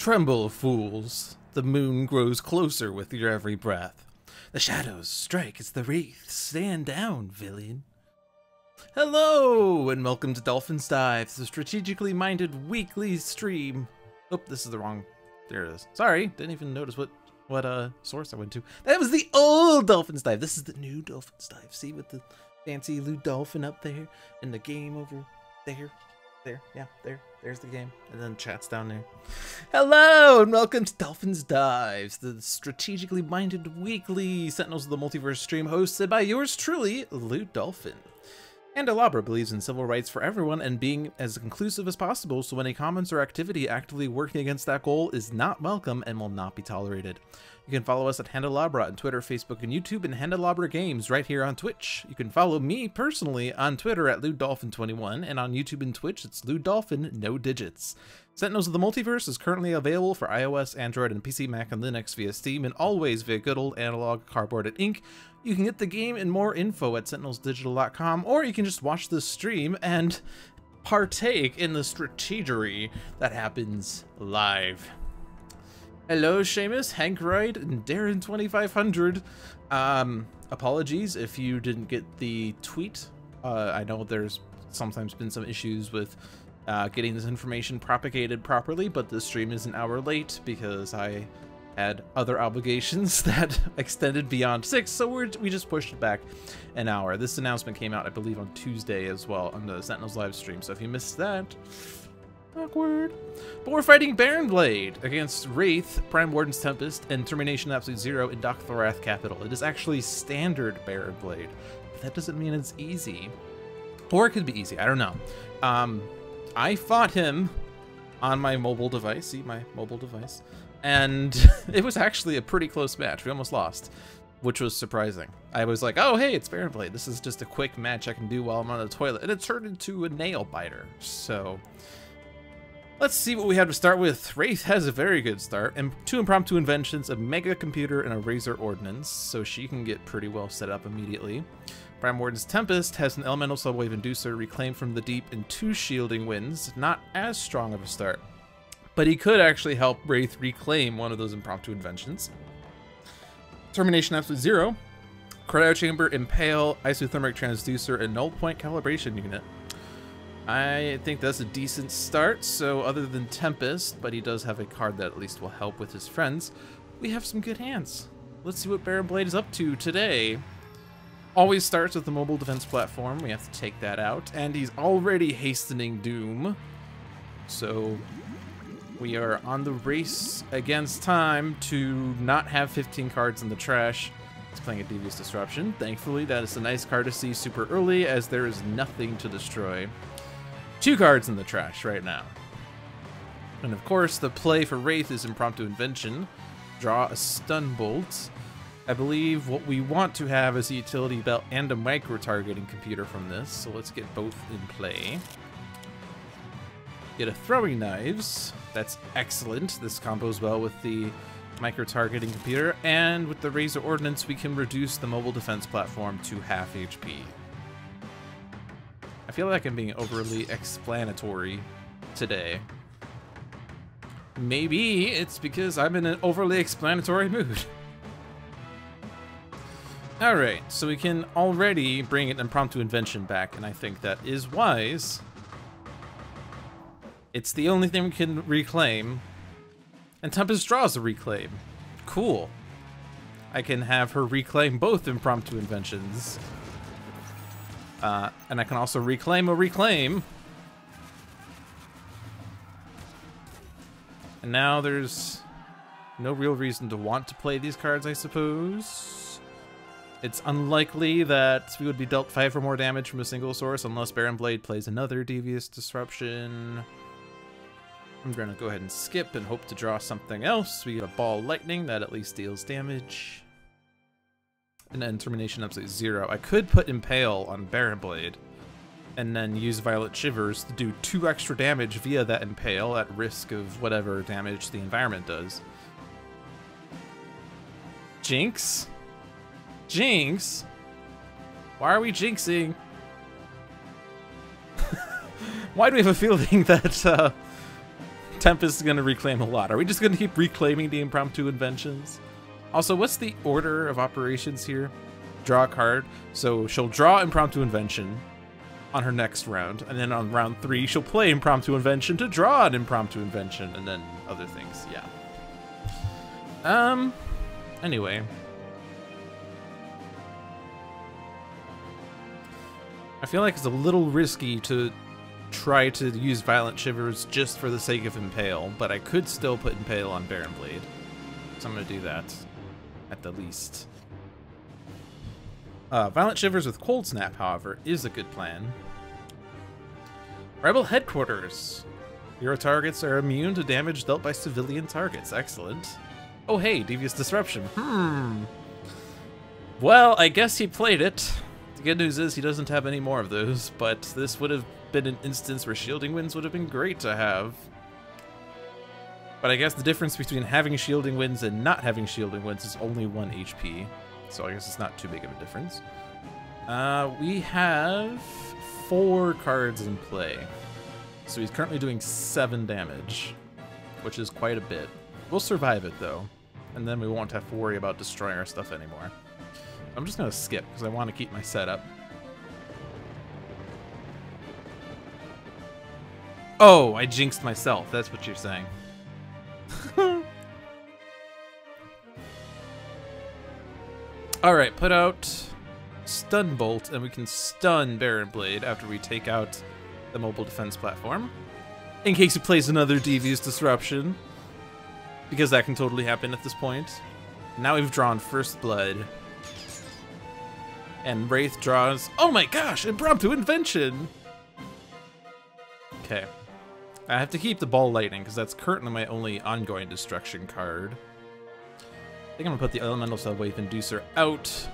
Tremble, fools. The moon grows closer with your every breath. The shadows strike as the Wraith. Stand down, villain. Hello, and welcome to Dolphin's Dive, the strategically minded weekly stream. Oh, this is the wrong... There it is. Sorry, didn't even notice what source I went to. That was the old Dolphin's Dive. This is the new Dolphin's Dive. See, with the fancy blue dolphin up there, and the game over there. There's the game, and then chat's down there. Hello, and welcome to Dolphin's Dives, the strategically minded weekly Sentinels of the Multiverse stream hosted by yours truly, Dolphin. Handelabra believes in civil rights for everyone and being as inclusive as possible, so any comments or activity actively working against that goal is not welcome and will not be tolerated. You can follow us at Handelabra on Twitter, Facebook, and YouTube, and Handelabra Games right here on Twitch. You can follow me personally on Twitter at LewDolphin21, and on YouTube and Twitch it's LewDolphin, no digits. Sentinels of the Multiverse is currently available for iOS, Android, and PC, Mac, and Linux via Steam, and always via good old analog, cardboard, and ink. You can get the game and more info at sentinelsdigital.com, or you can just watch the stream and partake in the strategery that happens live. Hello, Seamus, Hank Wright, and Darren2500. Apologies if you didn't get the tweet. I know there's sometimes been some issues with getting this information propagated properly, but the stream is an hour late because I had other obligations that extended beyond 6, so we just pushed it back an hour. This announcement came out, I believe, on Tuesday as well on the Sentinels live stream, so if you missed that, awkward. But we're fighting Baron Blade against Wraith, Prime Warden's Tempest, and Termi-Nation Absolute Zero in Dok'Thorath capital. It is actually standard Baron Blade, but that doesn't mean it's easy. Or it could be easy, I don't know. I fought him on my mobile device, see my mobile device, and it was actually a pretty close match. We almost lost, which was surprising. I was like, oh hey, it's Baron Blade. This is just a quick match I can do while I'm on the toilet, and it turned into a nail biter, so... Let's see what we have to start with. Wraith has a very good start, and 2 impromptu inventions, a mega computer, and a razor ordnance, so she can get pretty well set up immediately. Prime Warden's Tempest has an elemental subwave inducer, reclaim from the deep, and 2 shielding winds. Not as strong of a start, but he could actually help Wraith reclaim one of those impromptu inventions. Termi-Nation Absolute Zero, Cryo Chamber, Impale, Isothermic Transducer, and Null Point Calibration Unit. I think that's a decent start, so other than Tempest, but he does have a card that at least will help with his friends, we have some good hands. Let's see what Baron Blade is up to today. Always starts with the mobile defense platform, we have to take that out, and he's already hastening doom. So we are on the race against time to not have 15 cards in the trash. He's playing a Devious Disruption. Thankfully, that is a nice card to see super early, as there is nothing to destroy. 2 cards in the trash right now. And of course, the play for Wraith is Impromptu Invention. Draw a Stun Bolt. I believe what we want to have is a utility belt and a micro-targeting computer from this, so let's get both in play. Get a Throwing Knives. That's excellent. This combos well with the micro-targeting computer, and with the Razor Ordnance, we can reduce the mobile defense platform to half HP. I feel like I'm being overly explanatory today. Maybe it's because I'm in an overly explanatory mood. Alright, so we can already bring an impromptu invention back, and I think that is wise. It's the only thing we can reclaim. And Tempest draws a reclaim. Cool. I can have her reclaim both impromptu inventions. And I can also reclaim a reclaim. And now there's no real reason to want to play these cards, I suppose. It's unlikely that we would be dealt 5 or more damage from a single source unless Baron Blade plays another Devious Disruption. I'm gonna go ahead and skip and hope to draw something else. We get a Ball Lightning, that at least deals damage. And then Termi-Nation Absolute Zero. I could put Impale on Baron Blade and then use Violet Shivers to do 2 extra damage via that Impale at risk of whatever damage the environment does. Jinx? Jinx? Why are we jinxing? Why do we have a feeling that Tempest is going to reclaim a lot. Are we just going to keep reclaiming the impromptu inventions? Also, what's the order of operations here? Draw a card. So she'll draw impromptu invention on her next round, and then on round 3 she'll play impromptu invention to draw an impromptu invention, and then other things. Yeah. Anyway. I feel like it's a little risky to try to use Violent Shivers just for the sake of Impale, but I could still put Impale on Baron Blade. So I'm going to do that, at the least. Violent Shivers with Cold Snap, however, is a good plan. Rebel Headquarters. Hero targets are immune to damage dealt by civilian targets. Excellent. Oh hey, Devious Disruption. Well, I guess he played it. The good news is he doesn't have any more of those, but this would have been an instance where Shielding Winds would have been great to have. But I guess the difference between having Shielding Winds and not having Shielding Winds is only 1 HP. So I guess it's not too big of a difference. We have 4 cards in play. So he's currently doing 7 damage, which is quite a bit. We'll survive it though, and then we won't have to worry about destroying our stuff anymore. I'm just gonna skip because I want to keep my setup. Oh, I jinxed myself. That's what you're saying. Alright, put out Stun Bolt, and we can stun Baron Blade after we take out the mobile defense platform. In case he plays another Devious Disruption. Because that can totally happen at this point. Now we've drawn First Blood. And Wraith draws... Oh my gosh! Impromptu Invention! Okay. I have to keep the Ball Lightning, because that's currently my only ongoing destruction card. I think I'm gonna put the Elemental Cell Wave Inducer out.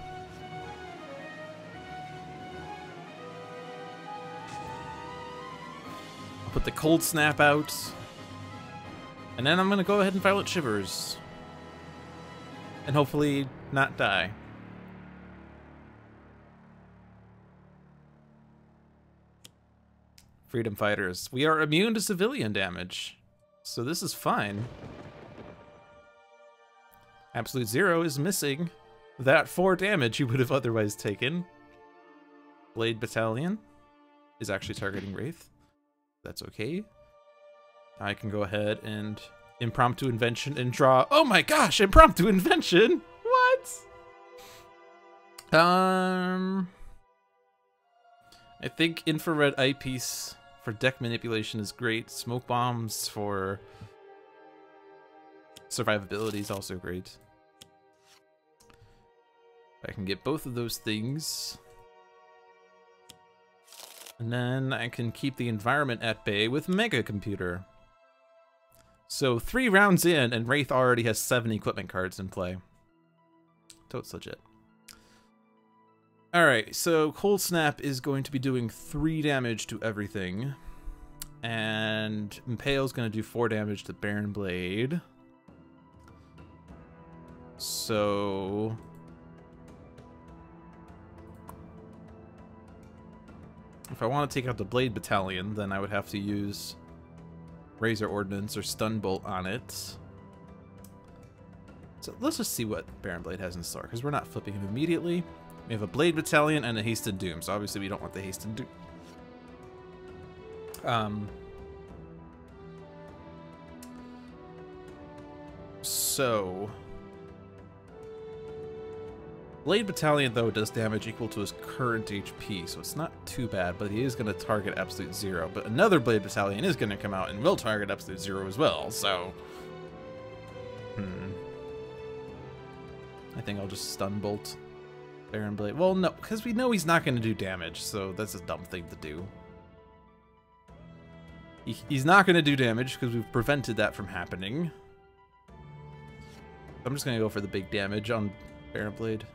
I'll put the Cold Snap out. And then I'm gonna go ahead and Violent Shivers. And hopefully not die. Freedom Fighters. We are immune to civilian damage. So this is fine. Absolute Zero is missing that 4 damage you would have otherwise taken. Blade Battalion is actually targeting Wraith. That's okay. I can go ahead and Impromptu Invention and draw. Oh my gosh, Impromptu Invention! What? I think Infrared Eyepiece for deck manipulation is great. Smoke Bombs for survivability is also great. I can get both of those things. And then I can keep the environment at bay with Mega Computer. So 3 rounds in, and Wraith already has 7 equipment cards in play. Totes legit. Alright, so Cold Snap is going to be doing 3 damage to everything. And Impale's going to do 4 damage to Baron Blade. So... if I want to take out the Blade Battalion, then I would have to use Razor Ordnance or Stun Bolt on it. So let's just see what Baron Blade has in store, because we're not flipping him immediately. We have a Blade Battalion and a Hasted Doom, so obviously we don't want the Hasted Doom. So... Blade Battalion, though, does damage equal to his current HP, so it's not too bad, but he is going to target Absolute Zero. But another Blade Battalion is going to come out and will target Absolute Zero as well, so... I think I'll just Stun Bolt Baron Blade. Well, no, because we know he's not going to do damage, so that's a dumb thing to do. He's not going to do damage, because we've prevented that from happening. I'm just going to go for the big damage on Baron Blade.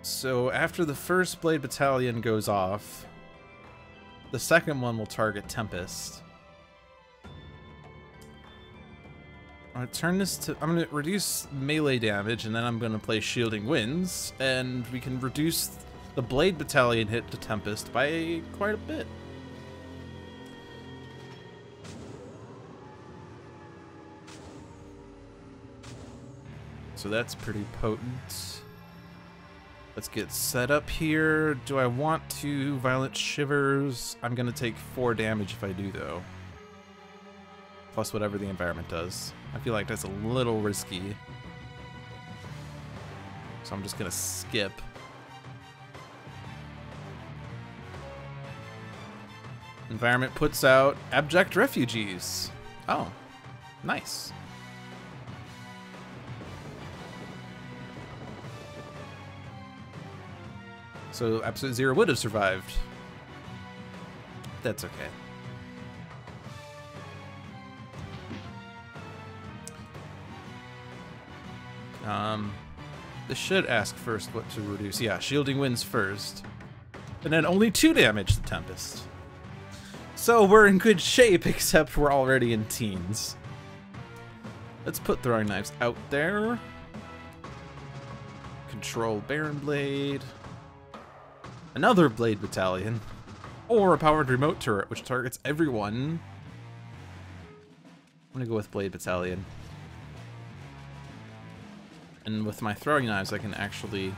So after the first Blade Battalion goes off, the second one will target Tempest. I'm gonna reduce melee damage, and then I'm gonna play Shielding Winds, and we can reduce The Blade Battalion hit the Tempest by quite a bit. So that's pretty potent. Let's get set up here. Do I want to Violent Shivers? I'm gonna take 4 damage if I do, though. Plus whatever the environment does. I feel like that's a little risky. So I'm just gonna skip. Environment puts out Abject Refugees. Oh, nice. So Absolute Zero would have survived. That's okay. This should ask first what to reduce. Yeah, Shielding Winds first. And then only 2 damage to Tempest. So we're in good shape, except we're already in teens. Let's put Throwing Knives out there. Control Baron Blade. Another Blade Battalion. Or a powered remote turret, which targets everyone. I'm gonna go with Blade Battalion. And with my Throwing Knives, I can actually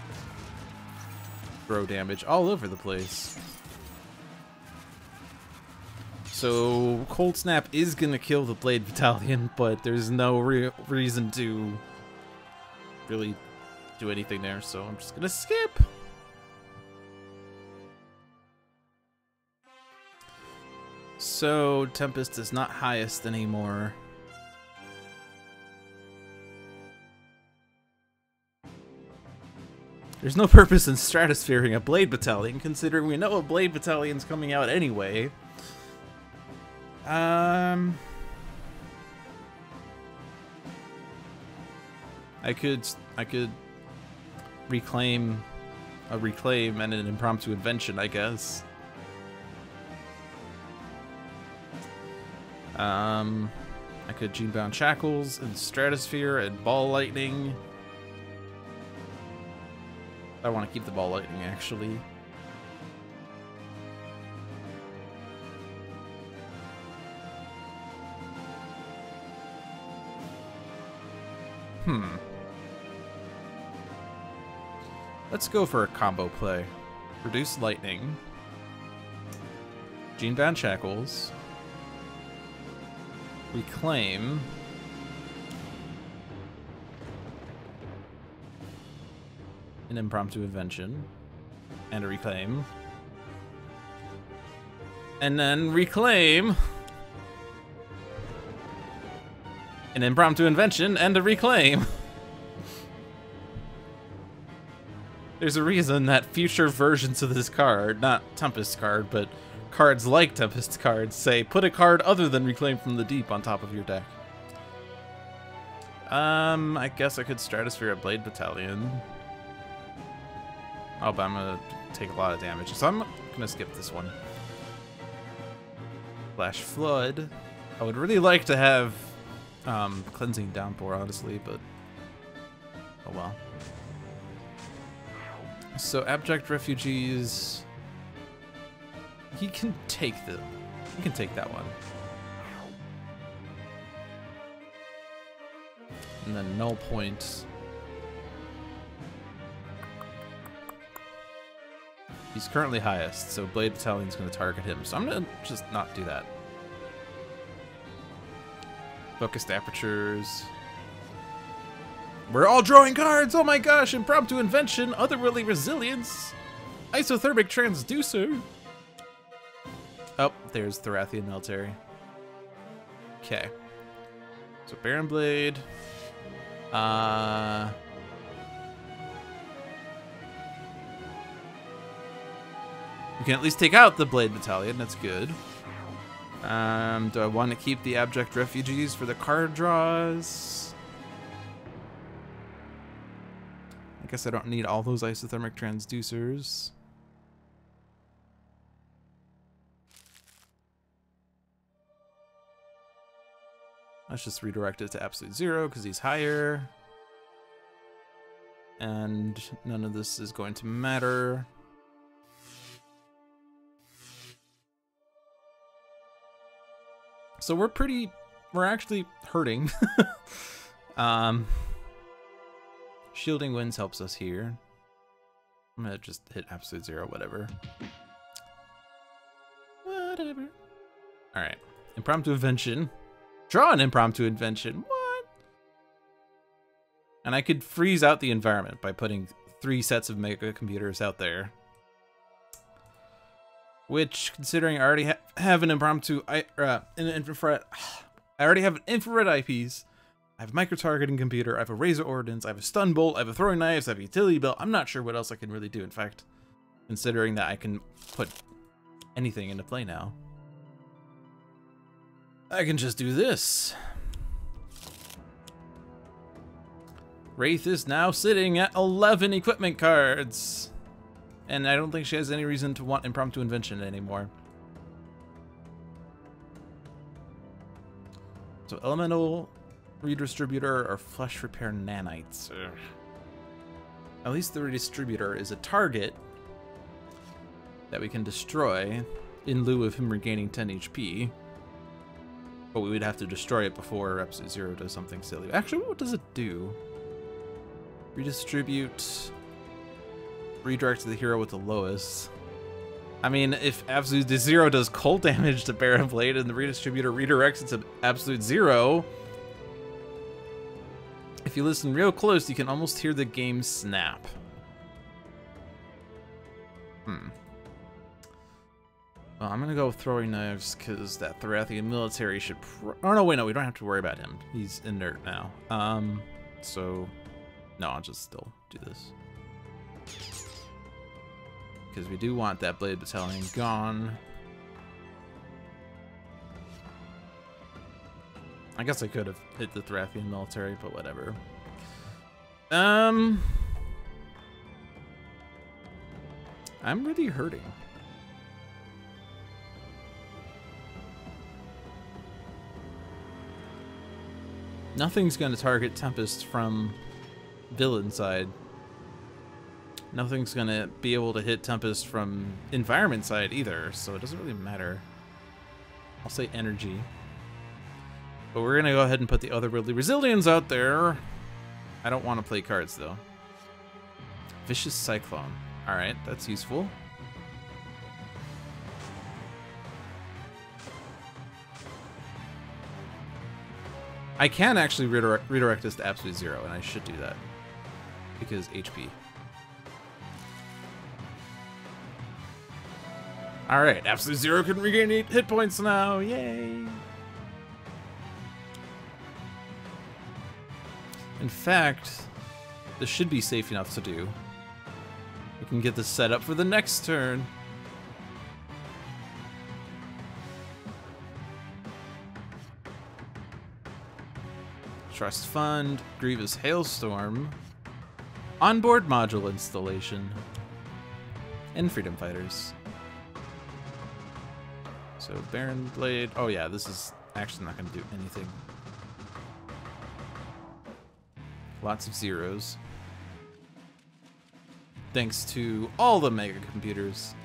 throw damage all over the place. So Cold Snap is gonna kill the Blade Battalion, but there's no reason to really do anything there, so I'm just gonna skip. So Tempest is not highest anymore. There's no purpose in stratusphering a Blade Battalion, considering we know a Blade Battalion's coming out anyway. I could reclaim a Reclaim and an Impromptu Invention, I guess. I could Genebound Shackles and Stratosphere and Ball Lightning. I want to keep the Ball Lightning, actually. Let's go for a combo play. Reduce Lightning. Genebound Shackles. Reclaim. An Impromptu Invention. And a Reclaim. And then Reclaim. An Impromptu Invention and a Reclaim. There's a reason that future versions of this card, not Tempest card, but cards like Tempest cards, say put a card other than Reclaim from the Deep on top of your deck. I guess I could Stratosphere a Blade Battalion. Oh, but I'm gonna take a lot of damage, so I'm gonna skip this one. Flash Flood. I would really like to have Cleansing Downpour, honestly, but oh well. So Abject Refugees. He can take that one. And then Null Point. He's currently highest, so Blade Battalion's gonna target him. So I'm gonna just not do that. Focused Apertures. We're all drawing cards! Oh my gosh! Impromptu Invention, Otherworldly Resilience, Isothermic Transducer. Oh, there's Thorathian Military. Okay. So Baron Blade. You can at least take out the Blade Battalion, that's good. Do I want to keep the Abject Refugees for the card draws? I guess I don't need all those Isothermic Transducers. Let's just redirect it to Absolute Zero because he's higher. And none of this is going to matter. So we're actually hurting. Shielding Winds helps us here. I'm gonna just hit absolute zero, whatever. Whatever. Alright. Impromptu invention. Draw an impromptu invention. What? And I could freeze out the environment by putting 3 sets of mega computers out there. Which, considering I already have an impromptu infrared, I already have an infrared eyepiece. I have a micro-targeting computer. I have a razor ordnance. I have a stun bolt. I have a throwing knives. I have a utility belt. I'm not sure what else I can really do. In fact, considering that I can put anything into play now, I can just do this. Wraith is now sitting at 11 equipment cards. And I don't think she has any reason to want impromptu invention anymore. So elemental redistributor or flesh repair nanites. Ugh. At least the redistributor is a target that we can destroy in lieu of him regaining 10 HP. But we would have to destroy it before Absolute Zero does something silly. Actually, what does it do? Redistribute. Redirect to the hero with the lowest. I mean, if Absolute Zero does cold damage to Baron Blade and the redistributor redirects it to Absolute Zero, if you listen real close, you can almost hear the game snap. Well, I'm gonna go with throwing knives because that Thorathian military should. Oh no, wait, no, we don't have to worry about him. He's inert now. So no, I'll just still do this because we do want that Blade Battalion gone. I guess I could have hit the Thorathian military, but whatever. I'm really hurting. Nothing's going to target Tempest from villain side. Nothing's going to be able to hit Tempest from environment side either, so it doesn't really matter. I'll say energy. But we're going to go ahead and put the otherworldly Resilience out there. I don't want to play cards, though. Vicious Cyclone. Alright, that's useful. I can actually redirect this to Absolute Zero, and I should do that. Because HP. Alright, Absolute Zero can regain 8 hit points now. Yay! In fact, this should be safe enough to do. We can get this set up for the next turn. Trust Fund, Grievous Hailstorm, Onboard Module Installation, and Freedom Fighters. So Baron Blade, oh yeah, this is actually not going to do anything. Lots of zeros. Thanks to all the mega computers.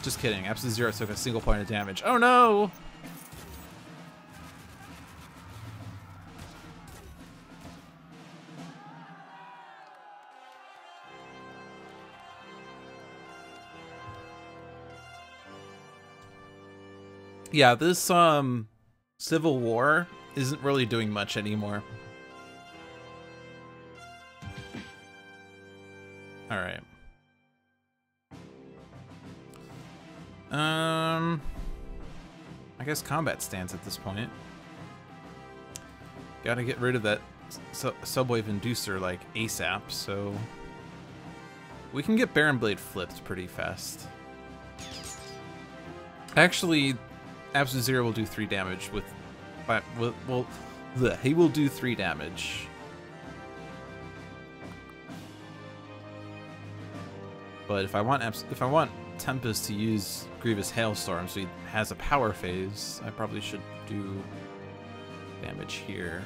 Just kidding, Absolute Zero took a single point of damage. Oh no! Yeah, this Civil War isn't really doing much anymore. All right. I guess combat stance at this point. Gotta get rid of that subwave inducer like ASAP, so we can get Baron Blade flipped pretty fast. Actually, Absolute Zero will do 3 damage with, he will do 3 damage. But if I want Tempest to use Grievous Hailstorm, so he has a power phase, I probably should do damage here.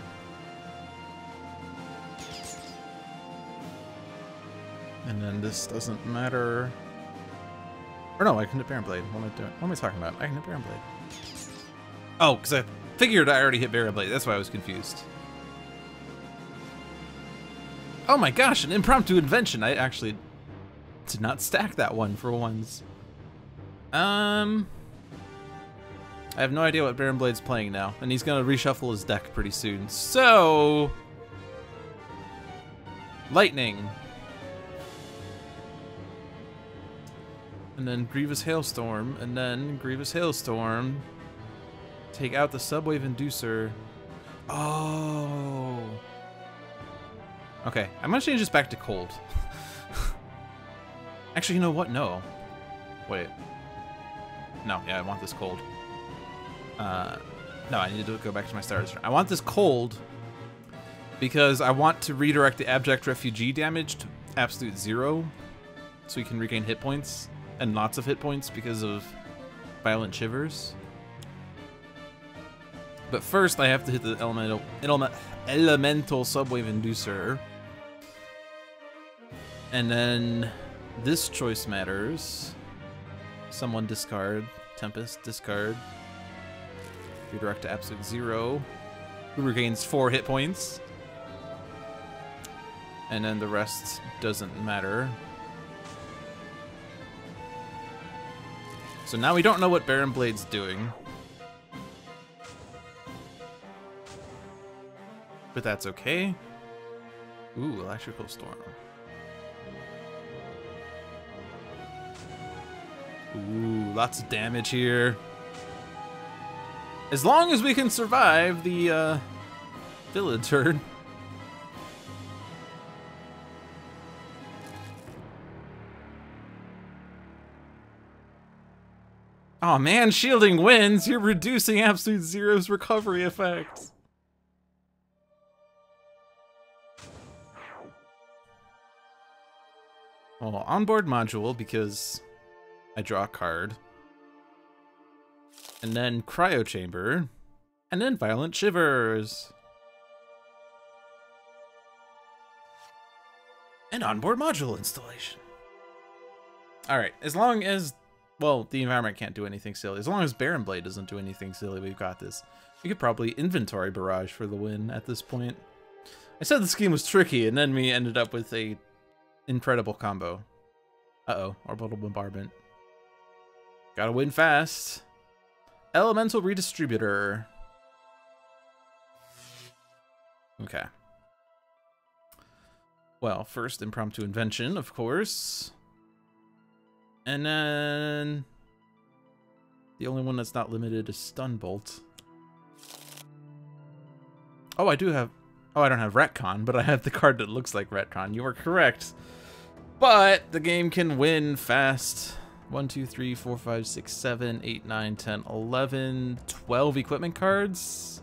And then this doesn't matter. Or no, I can hit Baron Blade. What am I doing? What am I talking about? I can hit Baron Blade. Oh, because I figured I already hit Baron Blade. That's why I was confused. Oh my gosh, an impromptu invention. I actually did not stack that one for once. I have no idea what Baron Blade's playing now, and he's gonna reshuffle his deck pretty soon. So, Lightning. And then Grievous Hailstorm, and then Grievous Hailstorm. Take out the Subwave Inducer. Oh. Okay, I'm gonna change this back to cold. Actually, you know what? No. Wait. No, yeah, I want this cold. No, I need to go back to my starters. I want this cold because I want to redirect the Abject Refugee damage to absolute 0 so we can regain hit points, and lots of hit points because of Violent Shivers. But first, I have to hit the elemental Subwave Inducer. And then this choice matters. Someone discard. Tempest, discard. Redirect to absolute 0. Who regains 4 hit points. And then the rest doesn't matter. So now we don't know what Baron Blade's doing. But that's okay. Ooh, Electrical Storm. Ooh, lots of damage here. As long as we can survive the village turn. Oh man, shielding wins. You're reducing Absolute Zero's recovery effect. Well, onboard module because I draw a card. And then Cryo Chamber. And then Violent Shivers. And onboard module installation. Alright, as long as, well, the environment can't do anything silly. As long as Baron Blade doesn't do anything silly, we've got this. We could probably inventory barrage for the win at this point. I said the scheme was tricky, and then we ended up with a incredible combo. Uh-oh, Orbital Bombardment. Gotta win fast. Elemental Redistributor. Okay. Well, first Impromptu Invention, of course. And then the only one that's not limited is Stun Bolt. Oh, I do have... Oh, I don't have Retcon, but I have the card that looks like Retcon. You are correct. But the game can win fast. 1, 2, 3, 4, 5, 6, 7, 8, 9, 10, 11, 12 equipment cards.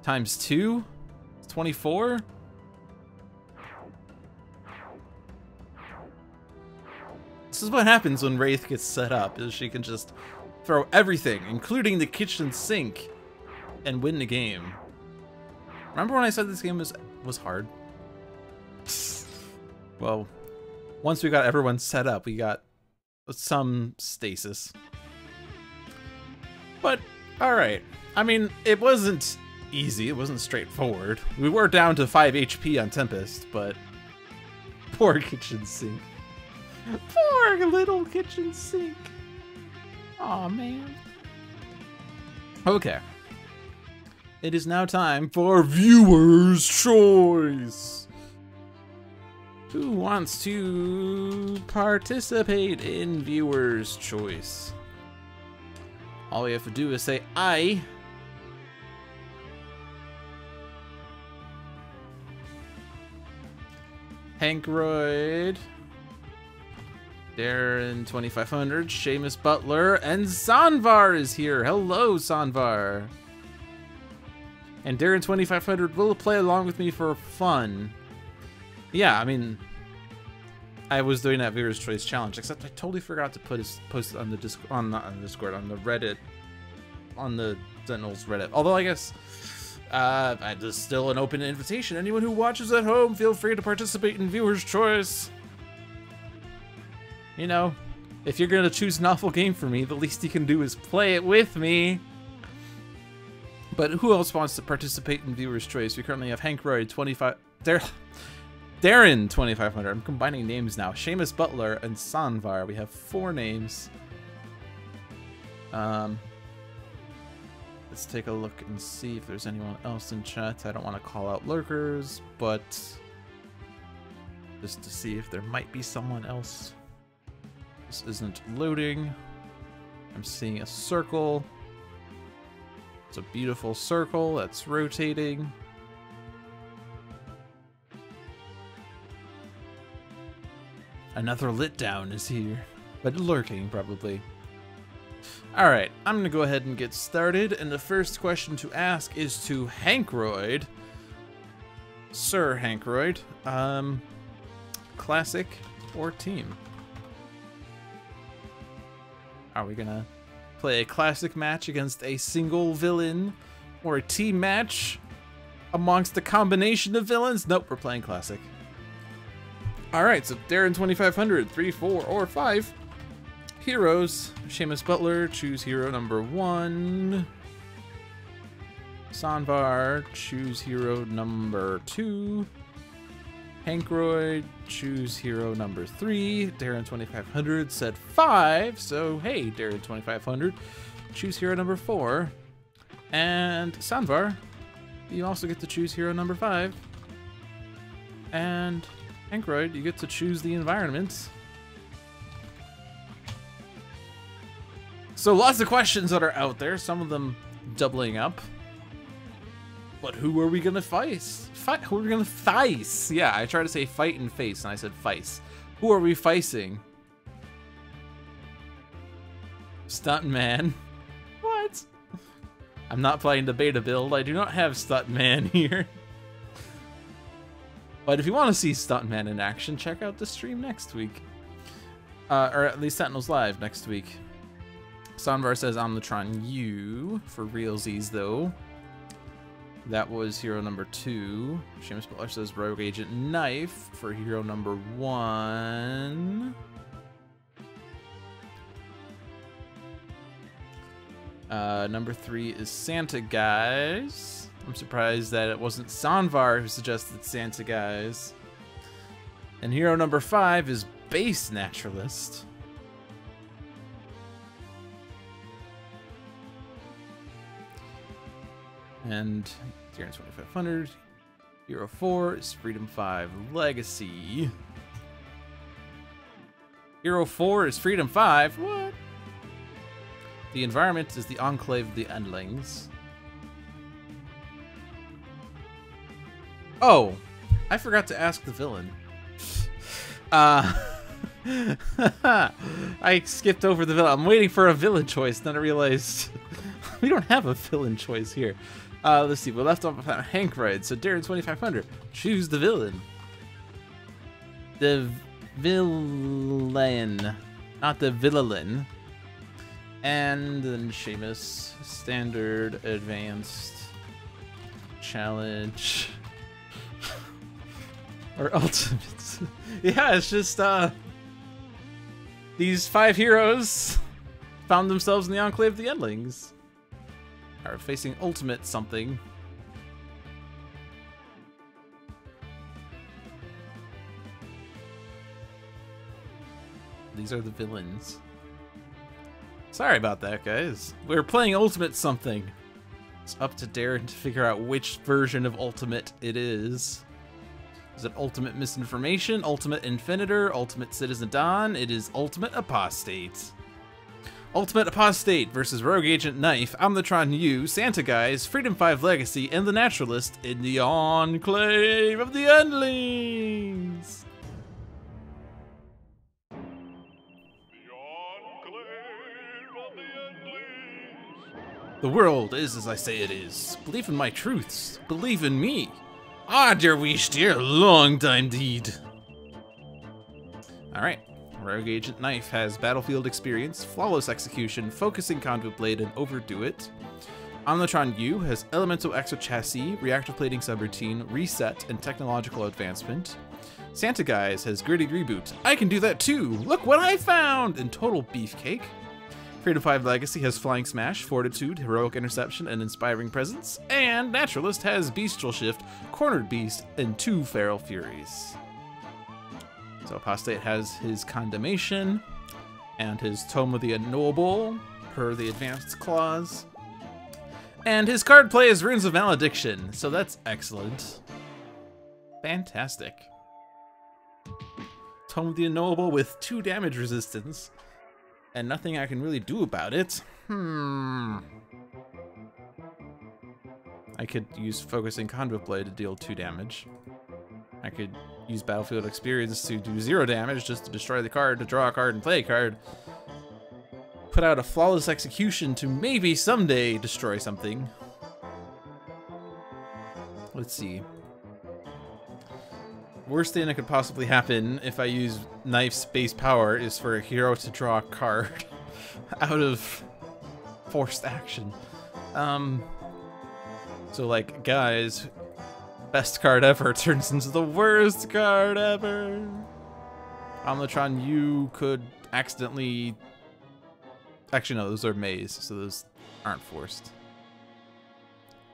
Times 2? 24? This is what happens when Wraith gets set up, is she can just throw everything, including the kitchen sink, and win the game. Remember when I said this game was hard? Well, once we got everyone set up, we got some stasis. But, alright. I mean, it wasn't easy, it wasn't straightforward. We were down to 5 HP on Tempest, but poor kitchen sink. Poor little kitchen sink. Aw, man. Okay. It is now time for Viewer's Choice. Who wants to participate in Viewer's Choice? All we have to do is say I. Hankroyd. Darren 2500, Seamus Butler, and Sanvar is here. Hello, Sanvar. And Darren 2500 will play along with me for fun. Yeah, I mean, I was doing that Viewer's Choice challenge, except I totally forgot to post it on the Discord, on the Reddit, on the Sentinels Reddit. Although I guess there's still an open invitation. Anyone who watches at home, feel free to participate in Viewer's Choice. You know, If you're gonna choose an awful game for me, the least you can do is play it with me. But who else wants to participate in viewer's choice? We currently have Hank Roy, 25... Darren, 2500. I'm combining names now. Seamus Butler and Sanvar. We have 4 names. Let's take a look and see if there's anyone else in chat. I don't want to call out lurkers, but just to see if there might be someone else. This isn't loading. I'm seeing a circle. It's a beautiful circle that's rotating. Another lit down is here, but lurking probably. All right, I'm gonna go ahead and get started. And the first question to ask is to Hankroid. Sir Hankroid, classic or team? Are we gonna play a classic match against a single villain or a team match amongst a combination of villains? Nope, we're playing classic. All right, so Darren 2500, 3, 4, or 5 heroes. Seamus Butler, choose hero number 1. Sanvar, choose hero number 2. Hankroid, choose hero number 3. Darren 2500 said 5, so hey, Darren 2500, choose hero number 4. And Sanvar, you also get to choose hero number 5. And Hankroid, you get to choose the environment. So lots of questions that are out there, some of them doubling up. But who are we gonna face? Who are we gonna face? Yeah, I tried to say fight and face, and I said face. Who are we facing? Stuntman. What? I'm not playing the beta build. I do not have Stuntman here. But if you want to see Stuntman in action, check out the stream next week. Or at least Sentinels Live next week. Sanvar says Omnitron-U for realsies, though. That was hero number 2. Seamus Butler says Rogue Agent KNYFE for hero number 1. Number 3 is Santa Guise. I'm surprised that it wasn't Sanvar who suggested Santa Guise. And hero number 5 is Base Naturalist. And Darren 2500. Hero 4 is Freedom 5 Legacy. Hero 4 is Freedom 5? What? The environment is the Enclave of the Endlings. Oh, I forgot to ask the villain. I skipped over the villain. I'm waiting for a villain choice, then I realized we don't have a villain choice here. Let's see, we left off with Hankroid, so Darren 2500, choose the villain. The villain, not the villain. And then Seamus, standard, advanced, challenge, or ultimate. Yeah, it's just, these 5 heroes found themselves in the Enclave of the Endlings. Are facing ultimate something. These are the villains. Sorry about that, guys. We're playing ultimate something. It's up to Darren to figure out which version of ultimate it is. Is it ultimate misinformation, ultimate infinitor, ultimate citizen Dawn? It is ultimate apostate. Ultimate Apostate versus Rogue Agent KNYFE, Omnitron-U, Santa Guise, Freedom 5 Legacy, and the Naturalist in the Enclave of the Endlings. The Enclave of the Endlings. The world is as I say it is. Believe in my truths. Believe in me. Ah, dear wish, dear long time deed. All right. Rogue Agent KNYFE has battlefield experience, flawless execution, focusing conduit blade, and overdo it. Omnitron-U has elemental exochassis, reactor plating subroutine, reset, and technological advancement. Santa Guise has Gritty Reboot. I can do that too! Look what I found! In Total Beefcake. Freedom 5 Legacy has Flying Smash, Fortitude, Heroic Interception, and Inspiring Presence. And Naturalist has Bestial Shift, Cornered Beast, and 2 Feral Furies. So Apostate has his Condemnation, and his Tome of the Unknowable, per the Advanced Clause. And his card play is Runes of Malediction, so that's excellent. Fantastic. Tome of the Unknowable with 2 damage resistance, and nothing I can really do about it. I could use Focusing Conduit Blade to deal 2 damage. I could use Battlefield Experience to do 0 damage just to destroy the card, to draw a card and play a card. Put out a Flawless Execution to maybe someday destroy something. Let's see. Worst thing that could possibly happen if I use Knife's base power is for a hero to draw a card out of forced action. So like, guys, best card ever turns into the worst card ever. Omnitron-U could accidentally... Actually, no, those are Maze, so those aren't forced.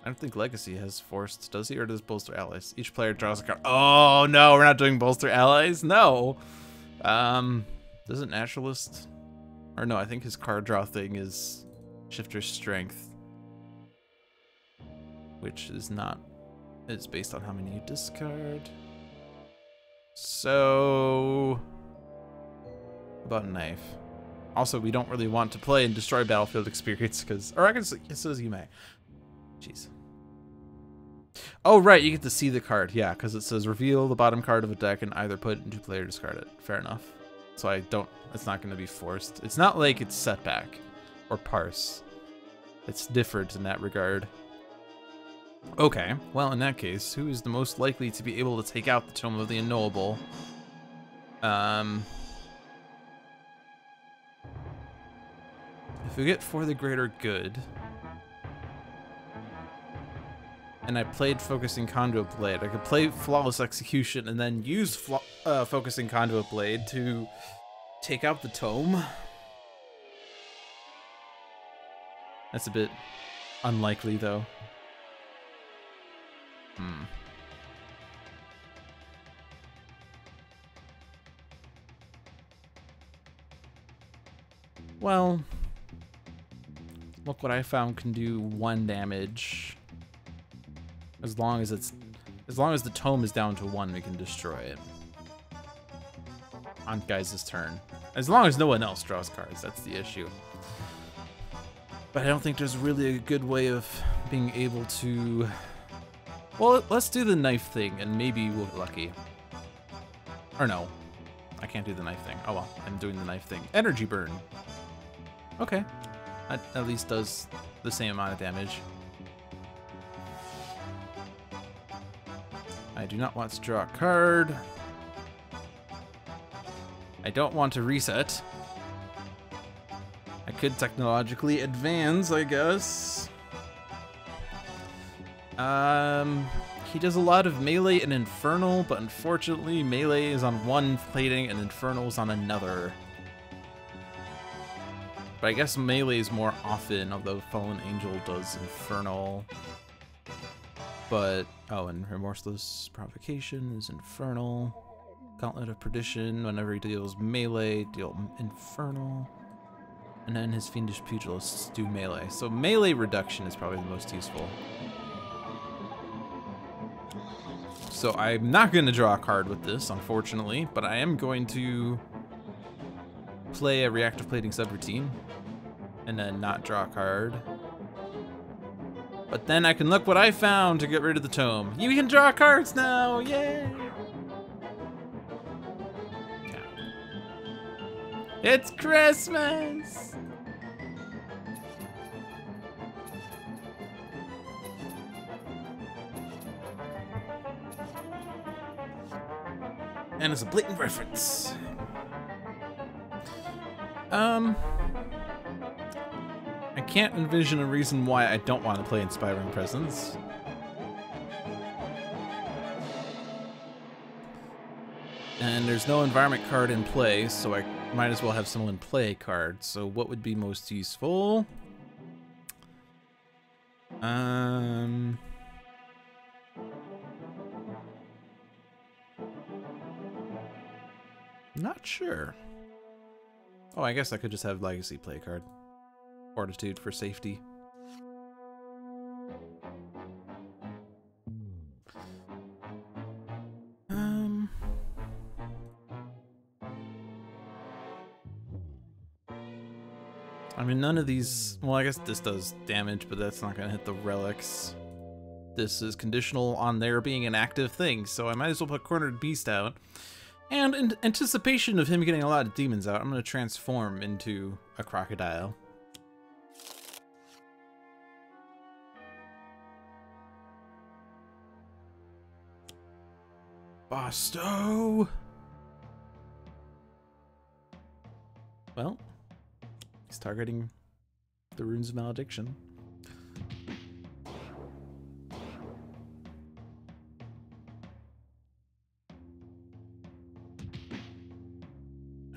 I don't think Legacy has forced, does he? Or does Bolster Allies? Each player draws a card. Oh, no, we're not doing Bolster Allies? No. Doesn't Naturalist... Or no, I think his card draw thing is Shifter's Strength. Which is not... It's based on how many you discard. So... About Knife. Also, we don't really want to play and destroy Battlefield Experience, because... Or I guess it says you may. Jeez. Oh, right, you get to see the card. Yeah, because it says reveal the bottom card of a deck and either put it into play or discard it. Fair enough. So I don't... It's not going to be forced. It's not like it's setback or parse. It's different in that regard. Okay, well, in that case, who is the most likely to be able to take out the Tome of the Unknowable? If we get For the Greater Good, and I played Focusing Conduit Blade, I could play Flawless Execution and then use Focusing Conduit Blade to take out the Tome. That's a bit unlikely, though. Well, look what I found can do 1 damage. As long as the Tome is down to 1, we can destroy it. On Guise's turn. As long as no one else draws cards, that's the issue. But I don't think there's really a good way of being able to... Well, let's do the knife thing, and maybe we'll get lucky. Or no. I can't do the knife thing. Oh well, I'm doing the knife thing. Energy Burn. Okay. That at least does the same amount of damage. I do not want to draw a card. I don't want to reset. I could technologically advance, I guess. He does a lot of melee and infernal, but unfortunately melee is on one plating and infernal is on another. But I guess melee is more often, although Fallen Angel does infernal. But, oh, and Remorseless Provocation is infernal. Gauntlet of Perdition, whenever he deals melee, deal infernal. And then his Fiendish Pugilists do melee. So melee reduction is probably the most useful. So I'm not going to draw a card with this, unfortunately, but I am going to play a Reactive Plating subroutine and then not draw a card. But then I can look what I found to get rid of the Tome. You can draw cards now! Yay! Yeah. It's Christmas! And it's a blatant reference. I can't envision a reason why I don't want to play Inspiring Presence. And there's no environment card in play, so I might as well have someone play cards. So what would be most useful? Not sure. Oh, I guess I could just have Legacy play card. Fortitude for safety. I mean, none of these... Well, I guess this does damage, but that's not going to hit the relics. This is conditional on there being an active thing, so I might as well put Cornered Beast out. And in anticipation of him getting a lot of demons out, I'm going to transform into a crocodile. Bosto! Well, he's targeting the Runes of Malediction.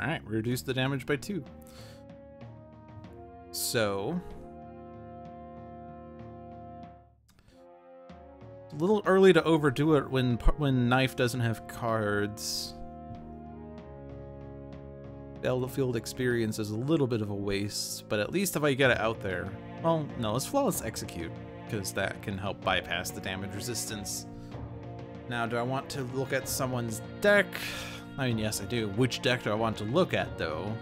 Alright, reduce the damage by 2. So... a little early to overdo it when KNYFE doesn't have cards. Battlefield experience is a little bit of a waste, but at least if I get it out there... Well, no, let's Flawless Execute, because that can help bypass the damage resistance. Now, do I want to look at someone's deck? I mean, yes, I do. Which deck do I want to look at, though?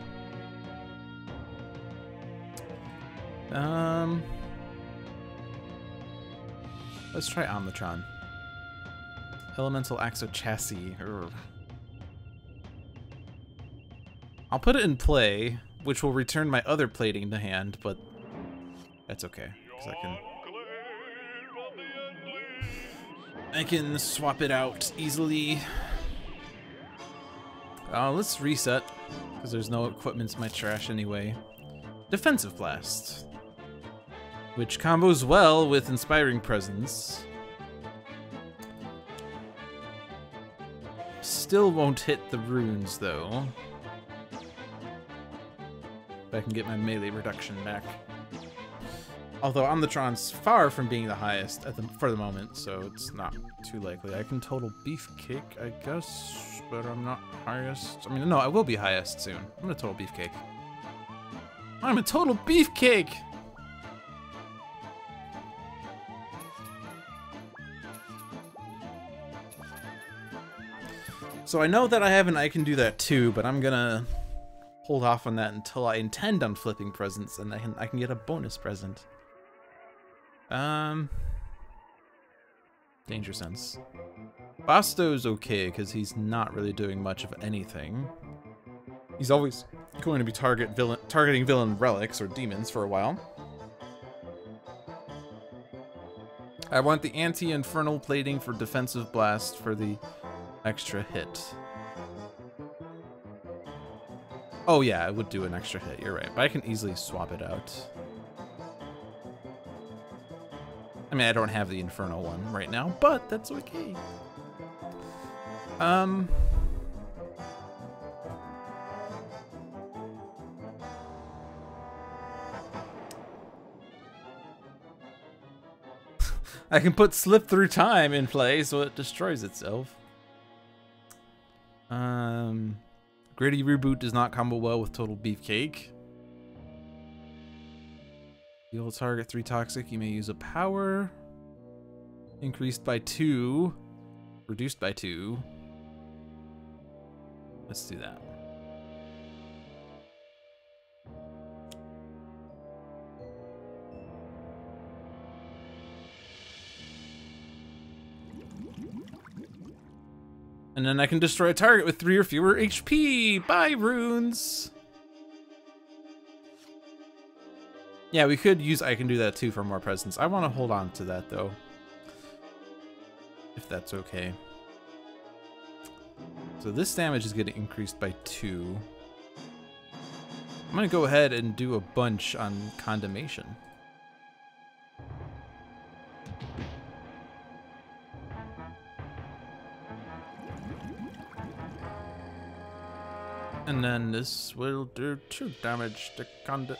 Let's try Omnitron. Elemental Axo Chassis. Urgh. I'll put it in play, which will return my other plating to hand, but that's okay, because I can swap it out easily. Let's reset, because there's no equipment in my trash anyway. Defensive Blast, which combos well with Inspiring Presence. Still won't hit the runes, though. But I can get my melee reduction back. Although Omnitron's far from being the highest for the moment, so it's not too likely. I can total Beefcake, I guess, but I'm not highest. I mean, no, I will be highest soon. I'm gonna total Beefcake. I'm a total Beefcake! So I know that I have an I can do that too, but I'm gonna hold off on that until I intend on flipping presents, and I can get a bonus present. Danger Sense. Bosto's okay, because he's not really doing much of anything. He's always going to be targeting villain relics or demons for a while. I want the anti-infernal plating for defensive blast for the extra hit. Oh yeah, I would do an extra hit, you're right, but I can easily swap it out. I mean, I don't have the Infernal one right now, but that's okay. I can put Slip Through Time in play so it destroys itself. Gritty Reboot does not combo well with Total Beefcake. You'll target 3 toxic. You may use a power. Increased by 2. Reduced by 2. Let's do that. And then I can destroy a target with 3 or fewer HP. Bye, runes. Yeah, we could use I can do that too for more presence. I want to hold on to that though, if that's okay. So this damage is getting increased by 2. I'm gonna go ahead and do a bunch on Condemnation. And then this will do 2 damage to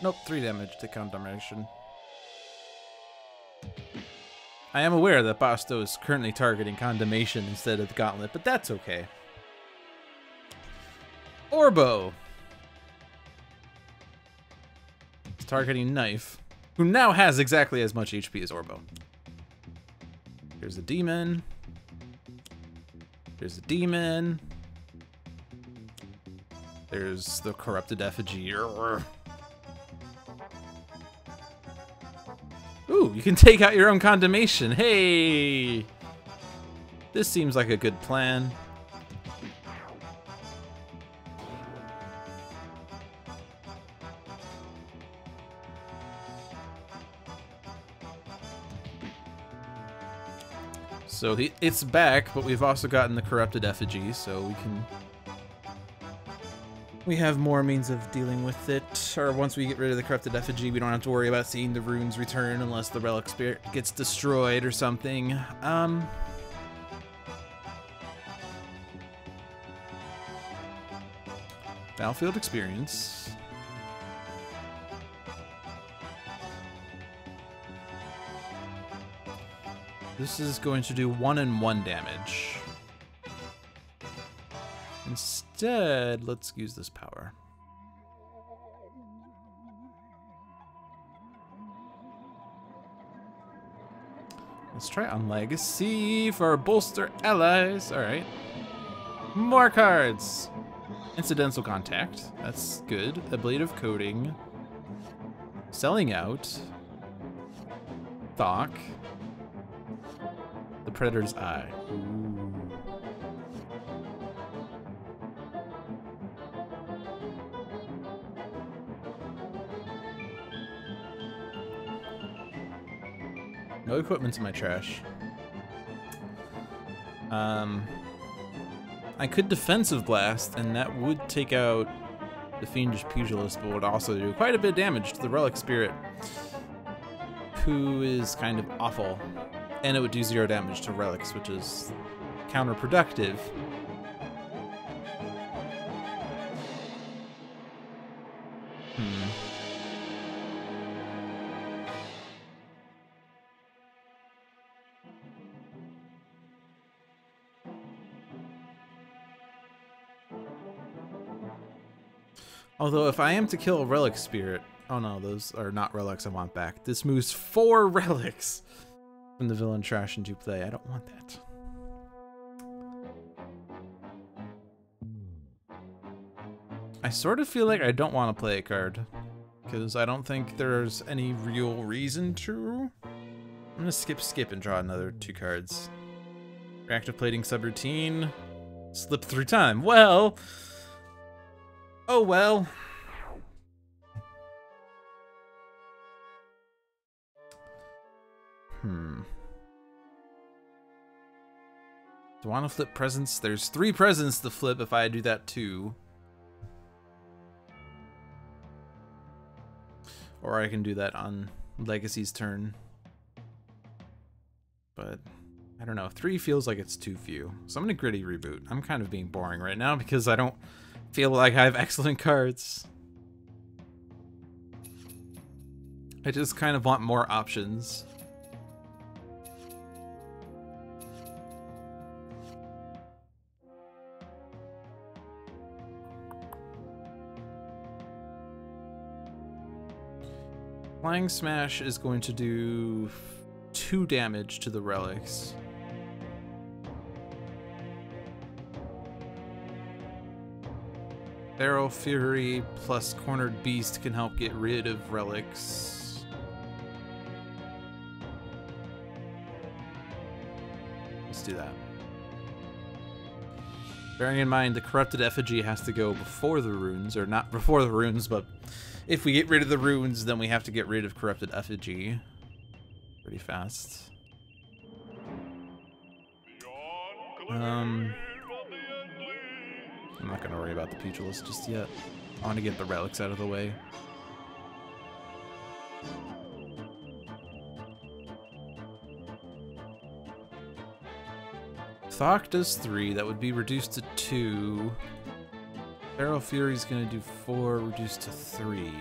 nope, 3 damage to Condemnation. I am aware that Basto is currently targeting Condemnation instead of the Gauntlet, but that's okay. Orbo. It's targeting Knife, who now has exactly as much HP as Orbo. Here's a demon. There's a demon. There's the corrupted effigy. Ooh, you can take out your own condemnation. Hey! This seems like a good plan. So it's back, but we've also gotten the corrupted effigy, so we have more means of dealing with it. Or once we get rid of the corrupted effigy, we don't have to worry about seeing the runes return unless the relic spirit gets destroyed or something. Battlefield experience. This is going to do 1 and 1 damage. Instead, let's use this power. Let's try on Legacy for bolster allies. All right. More cards. Incidental Contact. That's good. Ablative Coating. Selling Out. Thok. The Predator's Eye. Ooh. No equipment in my trash. I could Defensive Blast, and that would take out the Fiendish Pugilist, but would also do quite a bit of damage to the Relic Spirit, who is kind of awful. And it would do 0 damage to relics, which is counterproductive. Although if I am to kill a relic spirit, oh no, those are not relics I want back. This moves 4 relics from the villain trash into play. I don't want that. I sort of feel like I don't want to play a card because I don't think there's any real reason to. I'm gonna skip and draw another 2 cards. Reactive Plating Subroutine. Slip through time. Well. Oh well. Do I want to flip presents? There's 3 presents to flip if I do that too. Or I can do that on Legacy's turn. But I don't know. 3 feels like it's too few. So I'm gonna Gritty Reboot. I'm kind of being boring right now because I don't feel like I have excellent cards. I just kind of want more options. Flying Smash is going to do 2 damage to the relics. Feral Fury plus Cornered Beast can help get rid of relics. Let's do that. Bearing in mind the Corrupted Effigy has to go before the runes, or not before the runes, but if we get rid of the runes, then we have to get rid of Corrupted Effigy pretty fast. I'm not going to worry about the Pugilist just yet. I want to get the relics out of the way. Thok does 3. That would be reduced to 2. Feral Fury's gonna do 4, reduced to 3.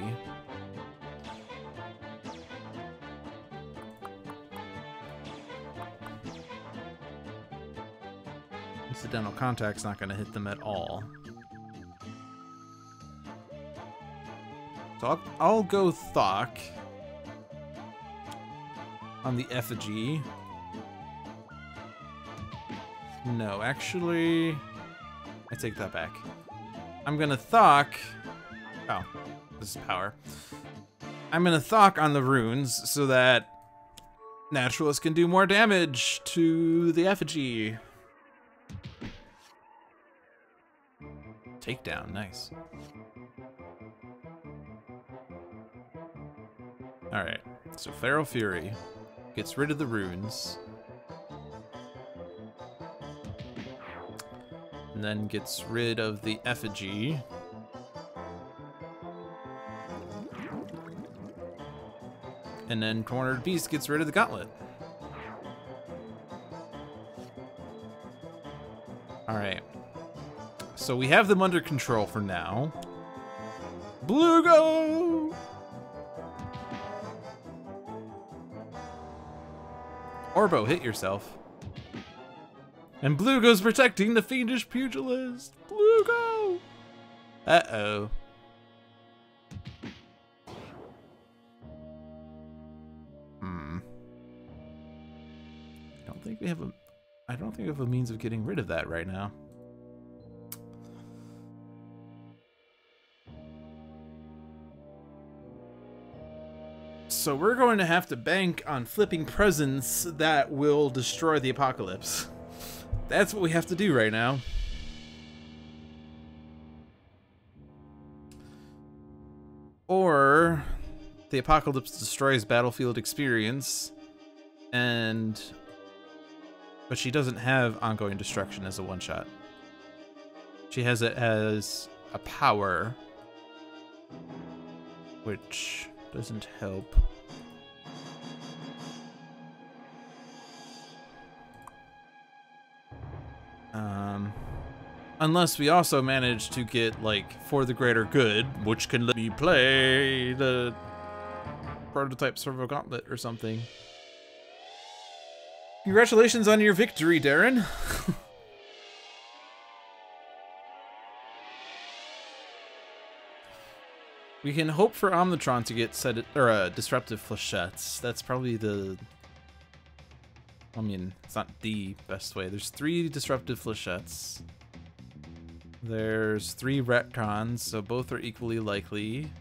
Incidental contact's not gonna hit them at all. So I'll go Thok on the effigy. No, actually, I take that back. I'm gonna Thok. Oh, this is power. I'm gonna Thok on the runes so that Naturalist can do more damage to the effigy. Takedown, nice. Alright, so Feral Fury gets rid of the runes. And then gets rid of the effigy. And then Cornered Beast gets rid of the gauntlet. Alright. So we have them under control for now. Blue go! Orbo, hit yourself. And Blugo's protecting the fiendish pugilist. Blugo! Uh-oh. I don't think we have a means of getting rid of that right now. So we're going to have to bank on flipping presents that will destroy the apocalypse. That's what we have to do right now. Or the apocalypse destroys battlefield experience, but she doesn't have ongoing destruction as a one-shot. She has it as a power, which doesn't help. Unless we also manage to get, like, For the Greater Good, which can let me play the prototype servo gauntlet or something. Congratulations on your victory, Darren. We can hope for Omnitron to get disruptive flechettes. That's probably the... I mean, it's not the best way. There's 3 disruptive flechettes. There's 3 retcons, so both are equally likely.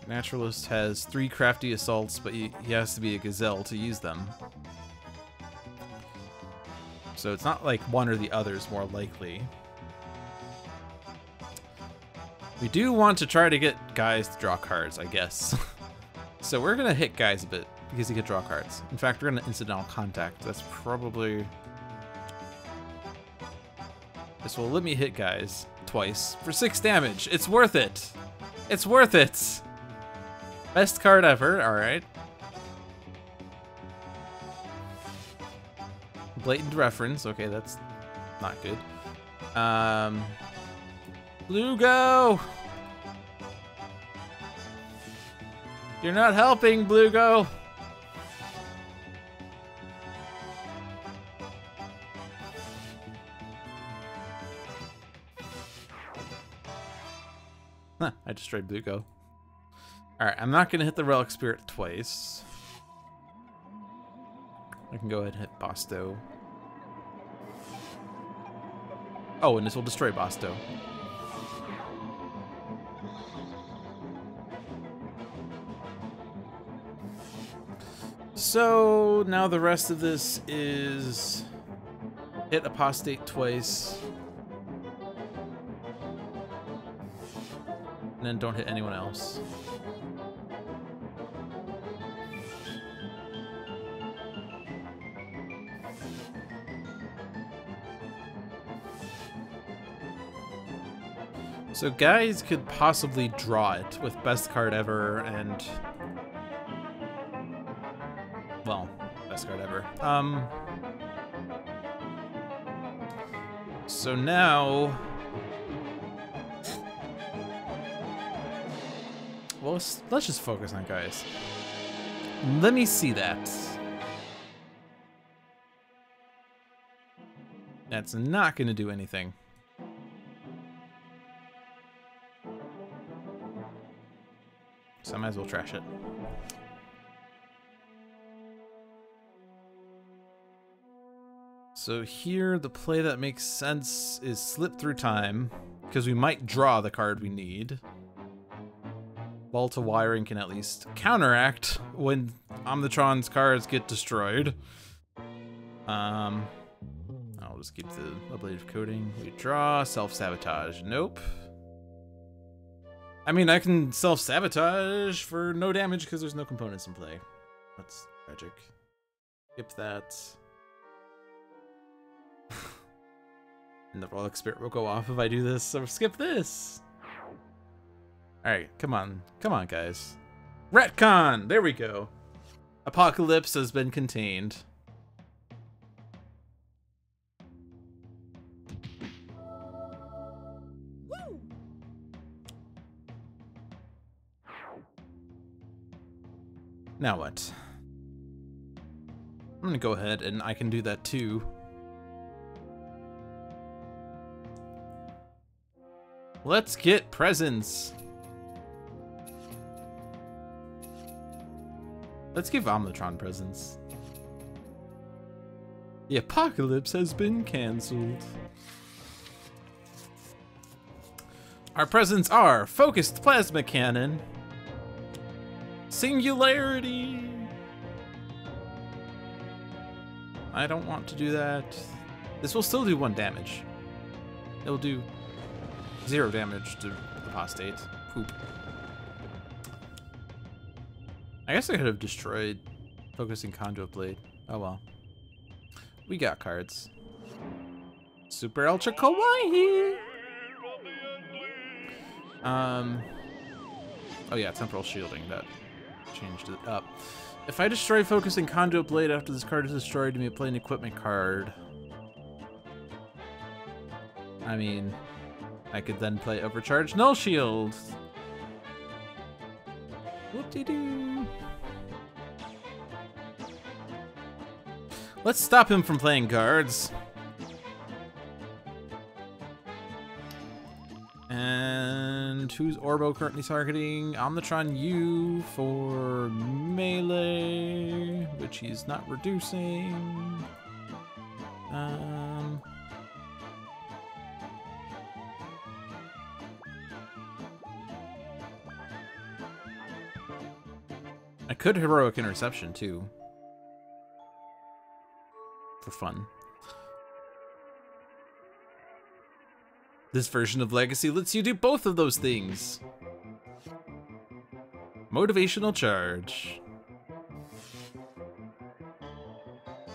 Naturalist has 3 crafty assaults, but he has to be a gazelle to use them. So it's not like one or the other is more likely. We do want to try to get Guise to draw cards, I guess. So we're going to hit Guise a bit, because he can draw cards. In fact, we're going to incidental contact. That's probably... This will let me hit Guise twice for 6 damage. It's worth it. It's worth it. Best card ever. All right. Blatant reference. Okay, that's not good. Blugo. You're not helping, Blugo. Huh, I destroyed Blugo. Alright, I'm not going to hit the Relic Spirit twice. I can go ahead and hit Bosto. Oh, and this will destroy Bosto. So, now the rest of this is hit Apostate twice. And then don't hit anyone else. So Guise could possibly draw it with best card ever and... Well, best card ever. So now... Well, let's just focus on Guise. Let me see that. That's not going to do anything. So I might as well trash it. So here, the play that makes sense is Slip Through Time, because we might draw the card we need. Ball to Wiring can at least counteract when Omnitron's cards get destroyed. I'll just keep the Ablative Coating. We draw, Self-Sabotage. Nope. I mean, I can self-sabotage for no damage because there's no components in play. That's tragic. Skip that. And the Relic Spirit will go off if I do this, so skip this. Alright, come on. Come on, guys. Retcon! There we go. Apocalypse has been contained. Woo! Now what? I'm gonna go ahead and I can do that too. Let's get presents. Let's give Omnitron presents. The apocalypse has been cancelled. Our presents are Focused Plasma Cannon, Singularity. I don't want to do that. This will still do 1 damage. It'll do 0 damage to Apostate. Poop. I guess I could have destroyed Focusing Conduit Blade. Oh well. We got cards. Super Ultra Kawaii! Oh yeah, Temporal Shielding. That changed it up. If I destroy Focusing Conduit Blade after this card is destroyed, you may play an equipment card. I mean, I could then play Overcharge Null Shield. Whoop-de-doo. Let's stop him from playing cards. And who's Orbo currently targeting? Omnitron-U for melee, which he's not reducing. I could Heroic Interception too. For fun. This version of Legacy lets you do both of those things. Motivational Charge.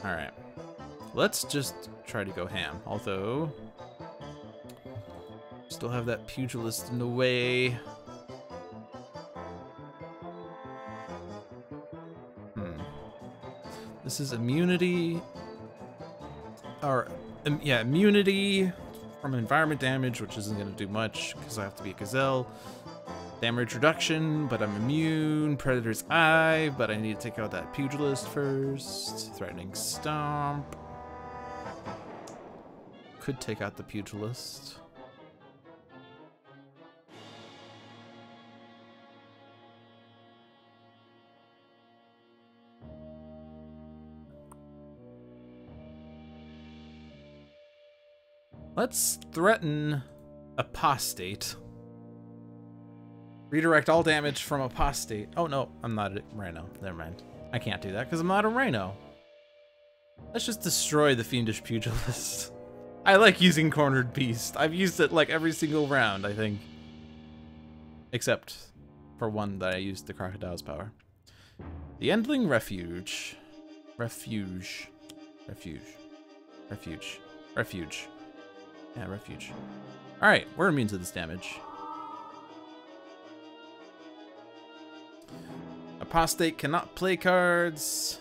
Alright. Let's just try to go ham. Although, still have that Pugilist in the way. This is immunity. Or, yeah, immunity from environment damage, which isn't going to do much because I have to be a gazelle. Damage reduction, but I'm immune. Predator's Eye, but I need to take out that Pugilist first. Threatening Stomp. Could take out the Pugilist. Let's threaten Apostate. Redirect all damage from Apostate. Oh no, I'm not a Rhino. Never mind. I can't do that because I'm not a Rhino. Let's just destroy the Fiendish Pugilist. I like using Cornered Beast. I've used it like every single round, I think. Except for one that I used the Crocodile's power. The Endling Refuge. Refuge. Yeah, Refuge. Alright, we're immune to this damage. Apostate cannot play cards.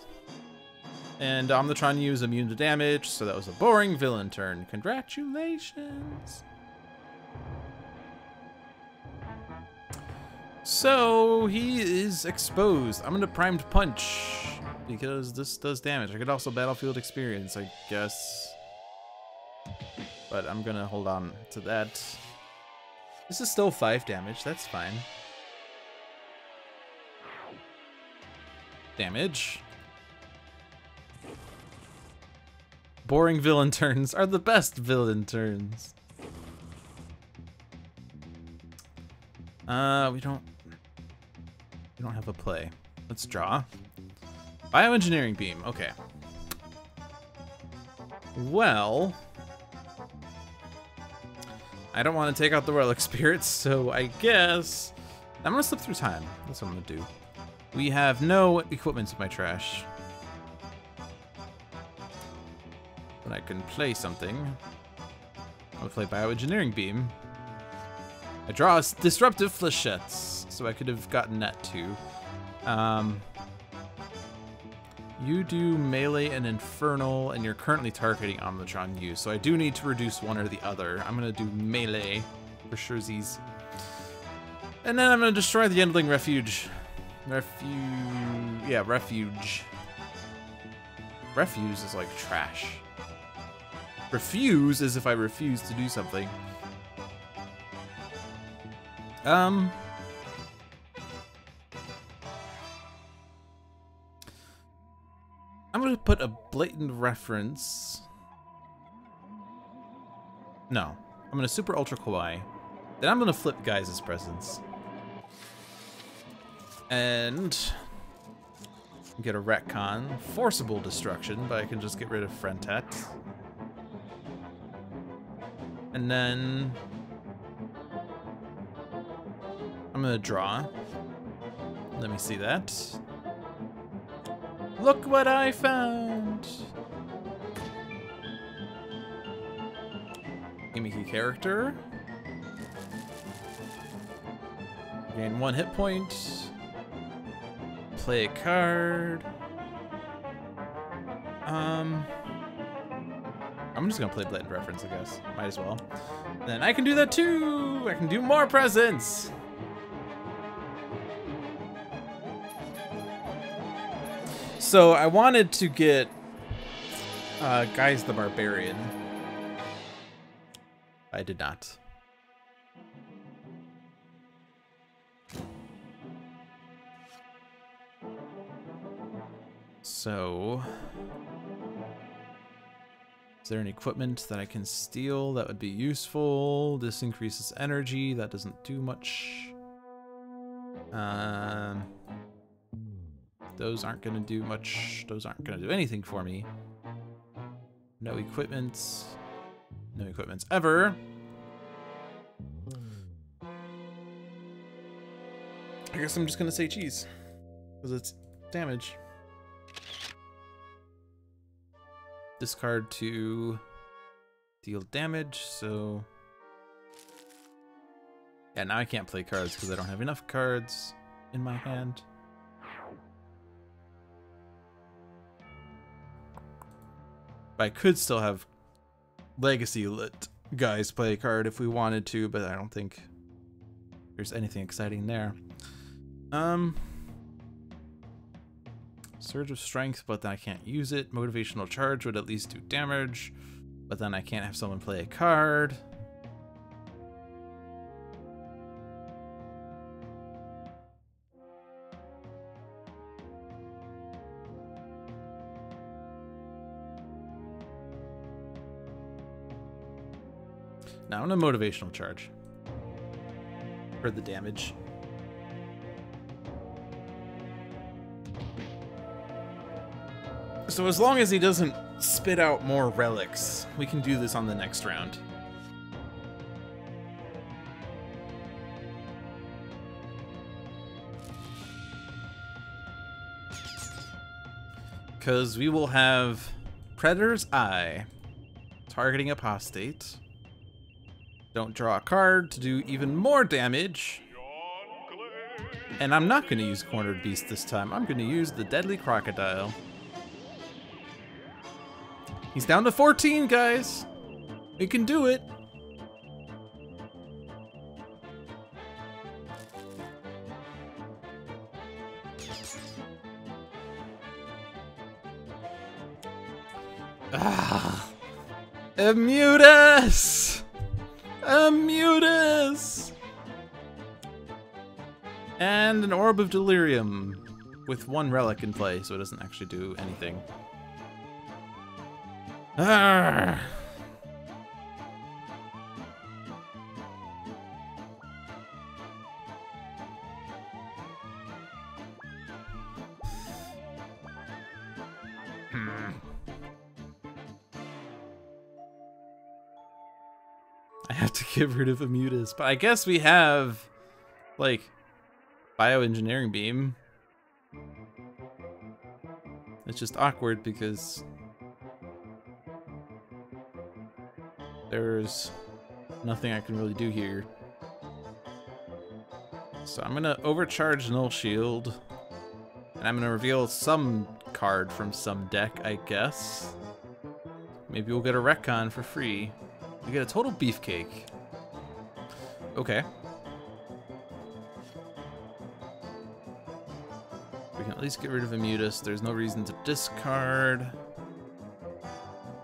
And Omnitron-U is immune to damage, so that was a boring villain turn. Congratulations! So, he is exposed. I'm gonna primed punch, because this does damage. I could also battlefield experience, I guess. But I'm gonna hold on to that. This is still 5 damage, that's fine. Damage. Boring villain turns are the best villain turns. We don't have a play. Let's draw. Bioengineering beam, okay. Well, I don't want to take out the relic spirits, so I guess I'm gonna slip through time. That's what I'm gonna do. We have no equipment in my trash. But I can play something. I'll play Bioengineering Beam. I draw Disruptive Flechettes, so I could have gotten that too. You do melee and infernal, and you're currently targeting Omnitron-U, so I do need to reduce one or the other. I'm gonna do melee for surezies. And then I'm gonna destroy the Endling Refuge. Yeah, Refuge. Refuse is like trash. Refuse is if I refuse to do something. I'm gonna put a blatant reference. No, I'm gonna Super Ultra Kawaii. Then I'm gonna flip Guise's presence. And get a retcon. Forcible destruction, but I can just get rid of Frentet. And then I'm gonna draw. Let me see that. Look what I found! Gimmicky character. Gain 1 hit point. Play a card. I'm just gonna play Blatant Reference, I guess. Might as well. Then I can do that too! I can do more presents! So I wanted to get Guise the Barbarian. I did not. So, is there any equipment that I can steal that would be useful? This increases energy. That doesn't do much. Those aren't going to do much. Those aren't going to do anything for me. No equipment. No equipments ever. I guess I'm just going to say cheese. Because it's damage. Discard to deal damage, so... Yeah, now I can't play cards because I don't have enough cards in my hand. But I could still have Legacy let Guise play a card if we wanted to, but I don't think there's anything exciting there. Surge of Strength, but then I can't use it. Motivational Charge would at least do damage, but then I can't have someone play a card. Now I'm gonna Motivational Charge for the damage. So as long as he doesn't spit out more relics, we can do this on the next round. Because we will have Predator's Eye, targeting Apostate. Don't draw a card to do even more damage. And I'm not going to use Cornered Beast this time. I'm going to use the Deadly Crocodile. He's down to 14, guys. We can do it. Ah. Immutus! Immutus! And an Orb of Delirium with 1 relic in play, so it doesn't actually do anything. Arrgh. I have to get rid of Immutus, but I guess we have, like, Bioengineering Beam. It's just awkward because there's nothing I can really do here. So I'm gonna overcharge Null Shield, and I'm gonna reveal some card from some deck, I guess. Maybe we'll get a Retcon for free. We get a total Beefcake. Okay. We can at least get rid of Immutus. There's no reason to discard.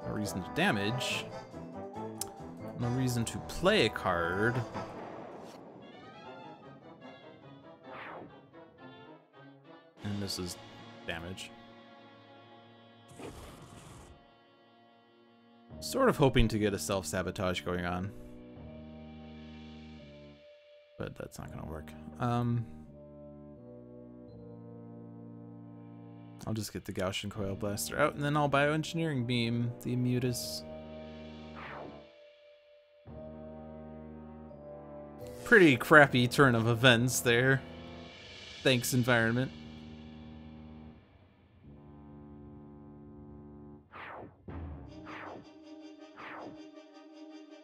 No reason to damage. No reason to play a card. And this is damage. Sort of hoping to get a self-sabotage going on. But that's not gonna work. I'll just get the Gaussian Coil Blaster out, and then I'll Bioengineering Beam the Immutus. Pretty crappy turn of events there. Thanks, environment.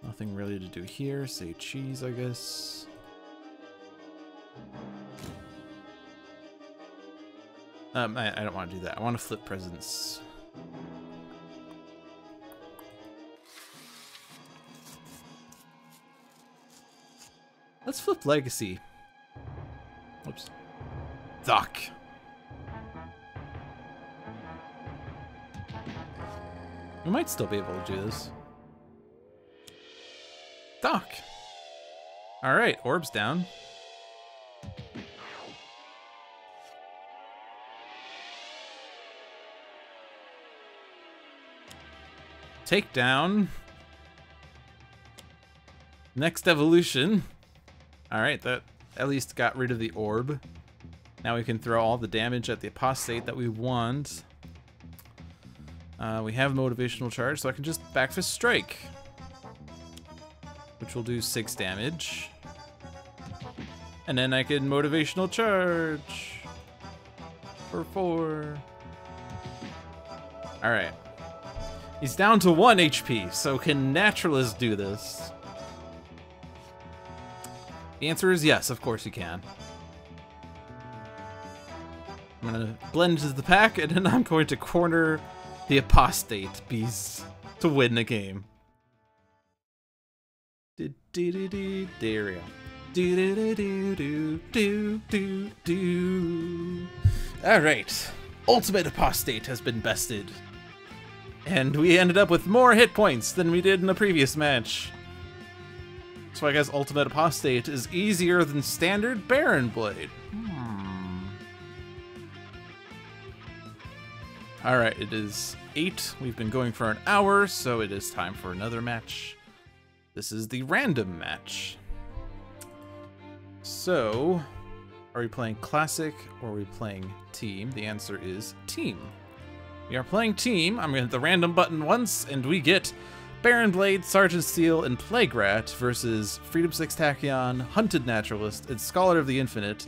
Nothing really to do here. Say cheese, I guess. I don't want to do that. I want to flip presents. Let's flip Legacy. Oops. Doc. We might still be able to do this. Doc. All right, orb's down. Take down. Next evolution. All right, that at least got rid of the orb. Now we can throw all the damage at the Apostate that we want. We have Motivational Charge, so I can just Backfist Strike, which will do 6 damage. And then I can Motivational Charge for 4. All right. He's down to 1 HP, so can Naturalist do this? The answer is yes, of course he can. I'm gonna blend into the pack, and then I'm going to corner the Apostate beast to win the game. There we go. Alright. Ultimate Apostate has been bested. And we ended up with more hit points than we did in the previous match. So I guess Ultimate Apostate is easier than standard Baron Blade. Alright, it is 8. We've been going for an hour, so it is time for another match. This is the random match. So, are we playing Classic or are we playing Team? The answer is Team. We are playing Team. I'm going to hit the random button once, and we get Baron Blade, Sergeant Steel, and Plaguerat versus Freedom 6 Tachyon, Hunted Naturalist, and Scholar of the Infinite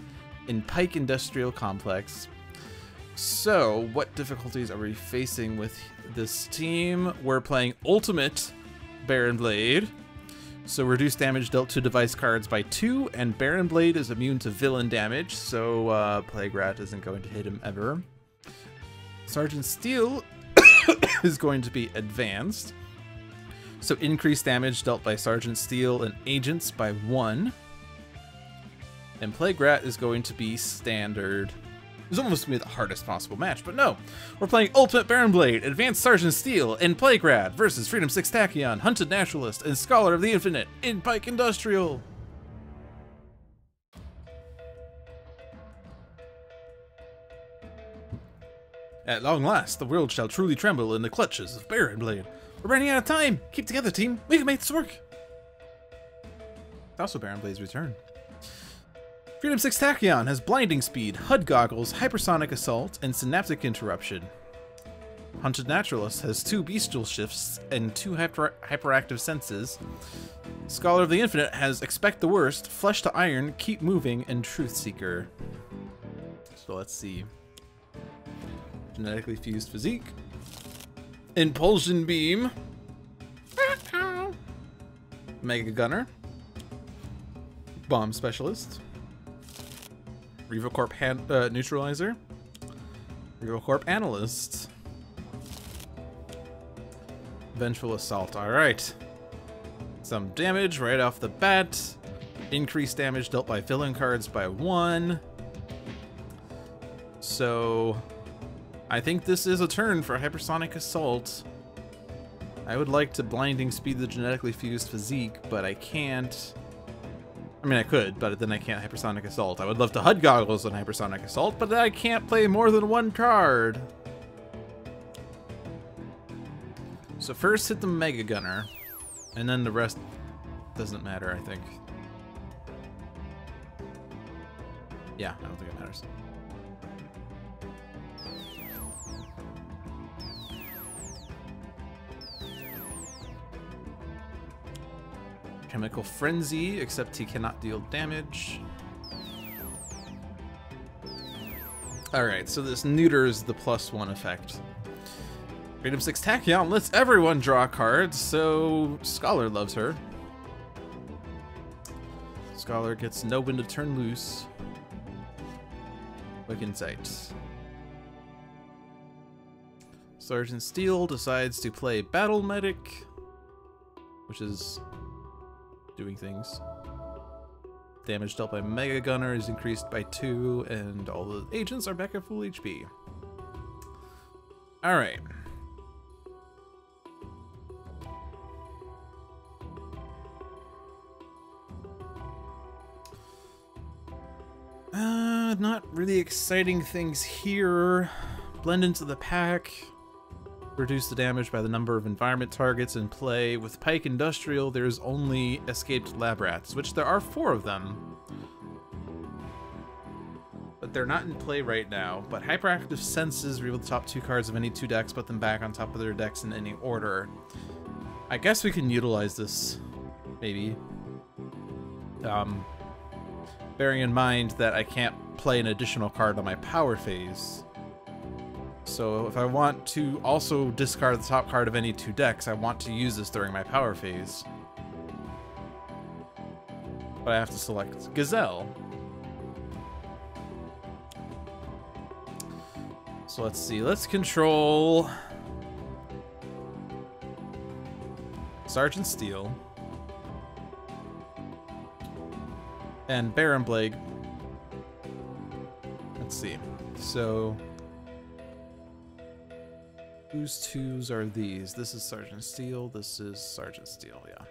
in Pike Industrial Complex. So, what difficulties are we facing with this team? We're playing Ultimate Baron Blade. So, reduced damage dealt to device cards by 2, and Baron Blade is immune to villain damage, so Plaguerat isn't going to hit him ever. Sergeant Steel is going to be advanced. So increased damage dealt by Sergeant Steel and agents by 1. And Plague Rat is going to be standard. It's almost going to be the hardest possible match, but no. We're playing Ultimate Baron Blade, Advanced Sergeant Steel, and Plague Rat versus Freedom 6 Tachyon, Hunted Naturalist, and Scholar of the Infinite in Pike Industrial. At long last, the world shall truly tremble in the clutches of Baron Blade. We're running out of time. Keep together, team. We can make this work. It's also Baron Blade's return. Freedom 6 Tachyon has Blinding Speed, HUD Goggles, Hypersonic Assault, and Synaptic Interruption. Hunted Naturalist has 2 Bestial Shifts and 2 Hyperactive Senses. Scholar of the Infinite has Expect the Worst, Flesh to Iron, Keep Moving, and Truth Seeker. So let's see. Genetically Fused Physique. Impulsion Beam. Mega Gunner. Bomb Specialist. RevoCorp Neutralizer. RevoCorp Analyst. Vengeful Assault. Alright. Some damage right off the bat. Increased damage dealt by villain cards by 1. So I think this is a turn for Hypersonic Assault. I would like to Blinding Speed the Genetically Fused Physique, but I can't. I mean, I could, but then I can't Hypersonic Assault. I would love to HUD Goggles on Hypersonic Assault, but I can't play more than 1 card. So first hit the Mega Gunner, and then the rest doesn't matter, I think. Yeah, I don't think it matters. Chemical Frenzy, except he cannot deal damage. Alright, so this neuters the +1 effect. Freedom 6 Tachyon lets everyone draw cards, so Scholar loves her. Scholar gets no wind to turn loose. Quick Insight. Sergeant Steel decides to play Battle Medic, which is doing things. Damage dealt by Mega Gunner is increased by 2, and all the agents are back at full HP. Alright. Not really exciting things here. Blend into the pack. Reduce the damage by the number of environment targets in play. With Pike Industrial, there's only escaped lab rats, which there are 4 of them. But they're not in play right now. But Hyperactive Senses reveal the top 2 cards of any 2 decks, put them back on top of their decks in any order. I guess we can utilize this, maybe. Bearing in mind that I can't play an additional card on my power phase. So if I want to also discard the top card of any 2 decks, I want to use this during my power phase. But I have to select Gazelle. So let's see, let's control Sergeant Steel and Baron Blade. Let's see, so whose 2s are these? This is Sergeant Steel, this is Sergeant Steel, yeah.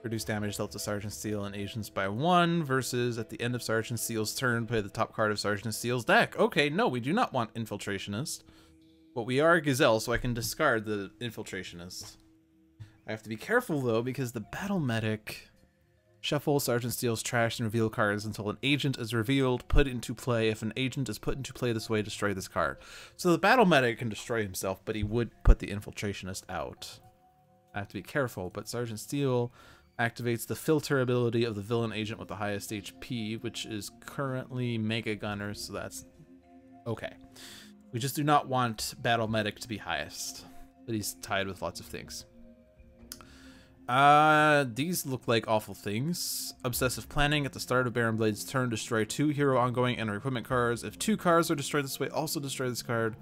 Reduce damage dealt to Sergeant Steel and agents by 1 versus at the end of Sergeant Steel's turn, play the top card of Sergeant Steel's deck. Okay, no, we do not want Infiltrationist. But we are Gazelle, so I can discard the Infiltrationist. I have to be careful, though, because the Battle Medic... Shuffle Sergeant Steel's trash and reveal cards until an agent is revealed, put into play. If an agent is put into play this way, destroy this card. So the Battle Medic can destroy himself, but he would put the Infiltrationist out. I have to be careful, but Sergeant Steel activates the filter ability of the villain agent with the highest HP, which is currently Mega Gunner, so that's okay. We just do not want Battle Medic to be highest, but he's tied with lots of things. These look like awful things. Obsessive Planning. At the start of Baron Blade's turn, destroy 2 hero ongoing and equipment cards. If 2 cards are destroyed this way, also destroy this card.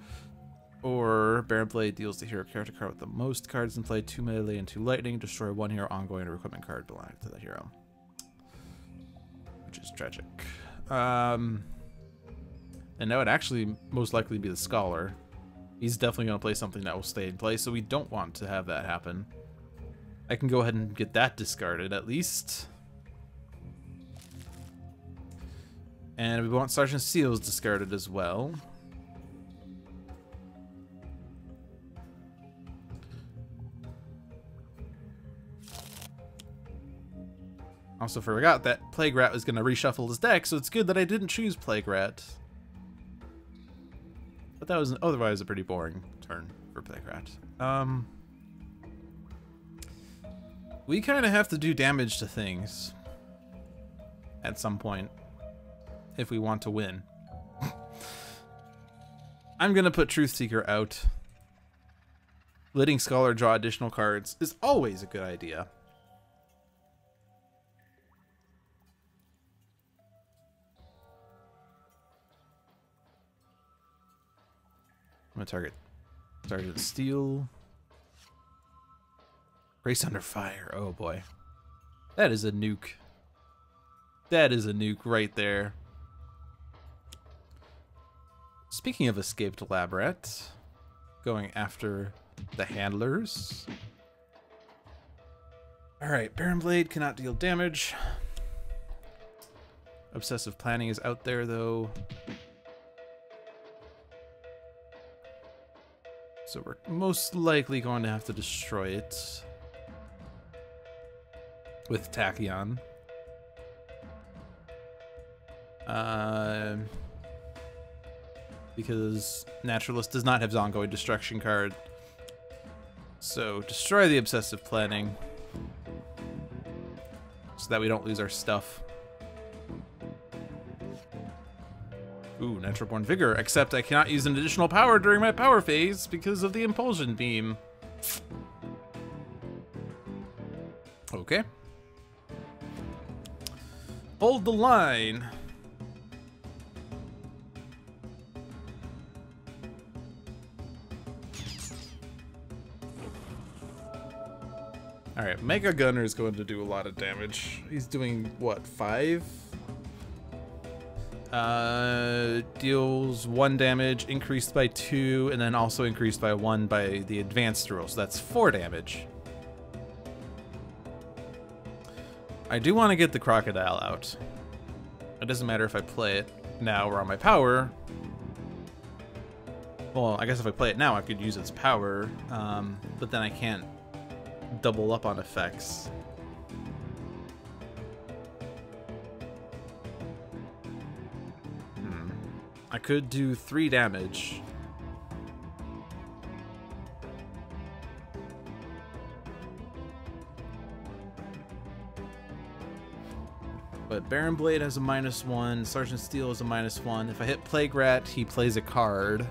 Or Baron Blade deals the hero character card with the most cards in play, 2 melee and 2 lightning. Destroy 1 hero ongoing or equipment card belonging to the hero. Which is tragic. And that would actually most likely be the Scholar. He's definitely going to play something that will stay in play, so we don't want to have that happen. I can go ahead and get that discarded at least. And we want Sergeant Seals discarded as well. Also forgot that Plague Rat was going to reshuffle his deck, so it's good that I didn't choose Plague Rat. But that was otherwise a pretty boring turn for Plague Rat. We kind of have to do damage to things at some point if we want to win. I'm going to put Truth Seeker out. Letting Scholar draw additional cards is always a good idea. I'm gonna target Sergeant Steel. Grace Under Fire. Oh boy. That is a nuke. That is a nuke right there. Speaking of escaped lab rat, going after the handlers. Alright, Baron Blade cannot deal damage. Obsessive Planning is out there though. So we're most likely going to have to destroy it with Tachyon. Because Naturalist does not have his ongoing destruction card. So destroy the Obsessive Planning so that we don't lose our stuff. Ooh, Natural Born Vigor, except I cannot use an additional power during my power phase because of the Impulsion Beam. Okay. Hold the line. Alright, Mega Gunner is going to do a lot of damage. He's doing, what, 5? Deals 1 damage, increased by 2, and then also increased by 1 by the advanced rule, so that's 4 damage. I do want to get the Crocodile out. It doesn't matter if I play it now or on my power. Well, I guess if I play it now, I could use its power, but then I can't double up on effects. I could do 3 damage. But Baron Blade has a -1, Sergeant Steel has a -1. If I hit Plague Rat, he plays a card.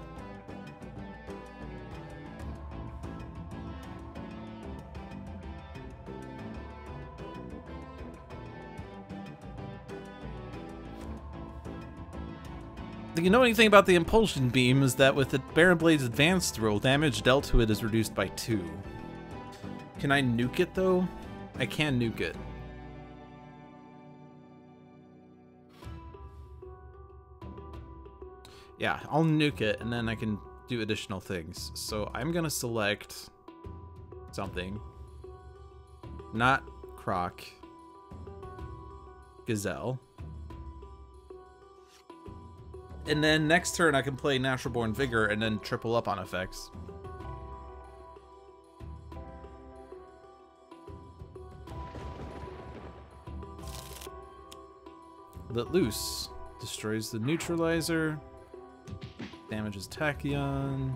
You know anything about the Impulsion Beam is that with the Baron Blade's advanced roll, damage dealt to it is reduced by 2. Can I nuke it though? I can nuke it. Yeah, I'll nuke it and then I can do additional things. So I'm gonna select something. Not Croc. Gazelle. And then next turn I can play Natural Born Vigor and then triple up on effects. Let Loose. Destroys the neutralizer. Damages Tachyon.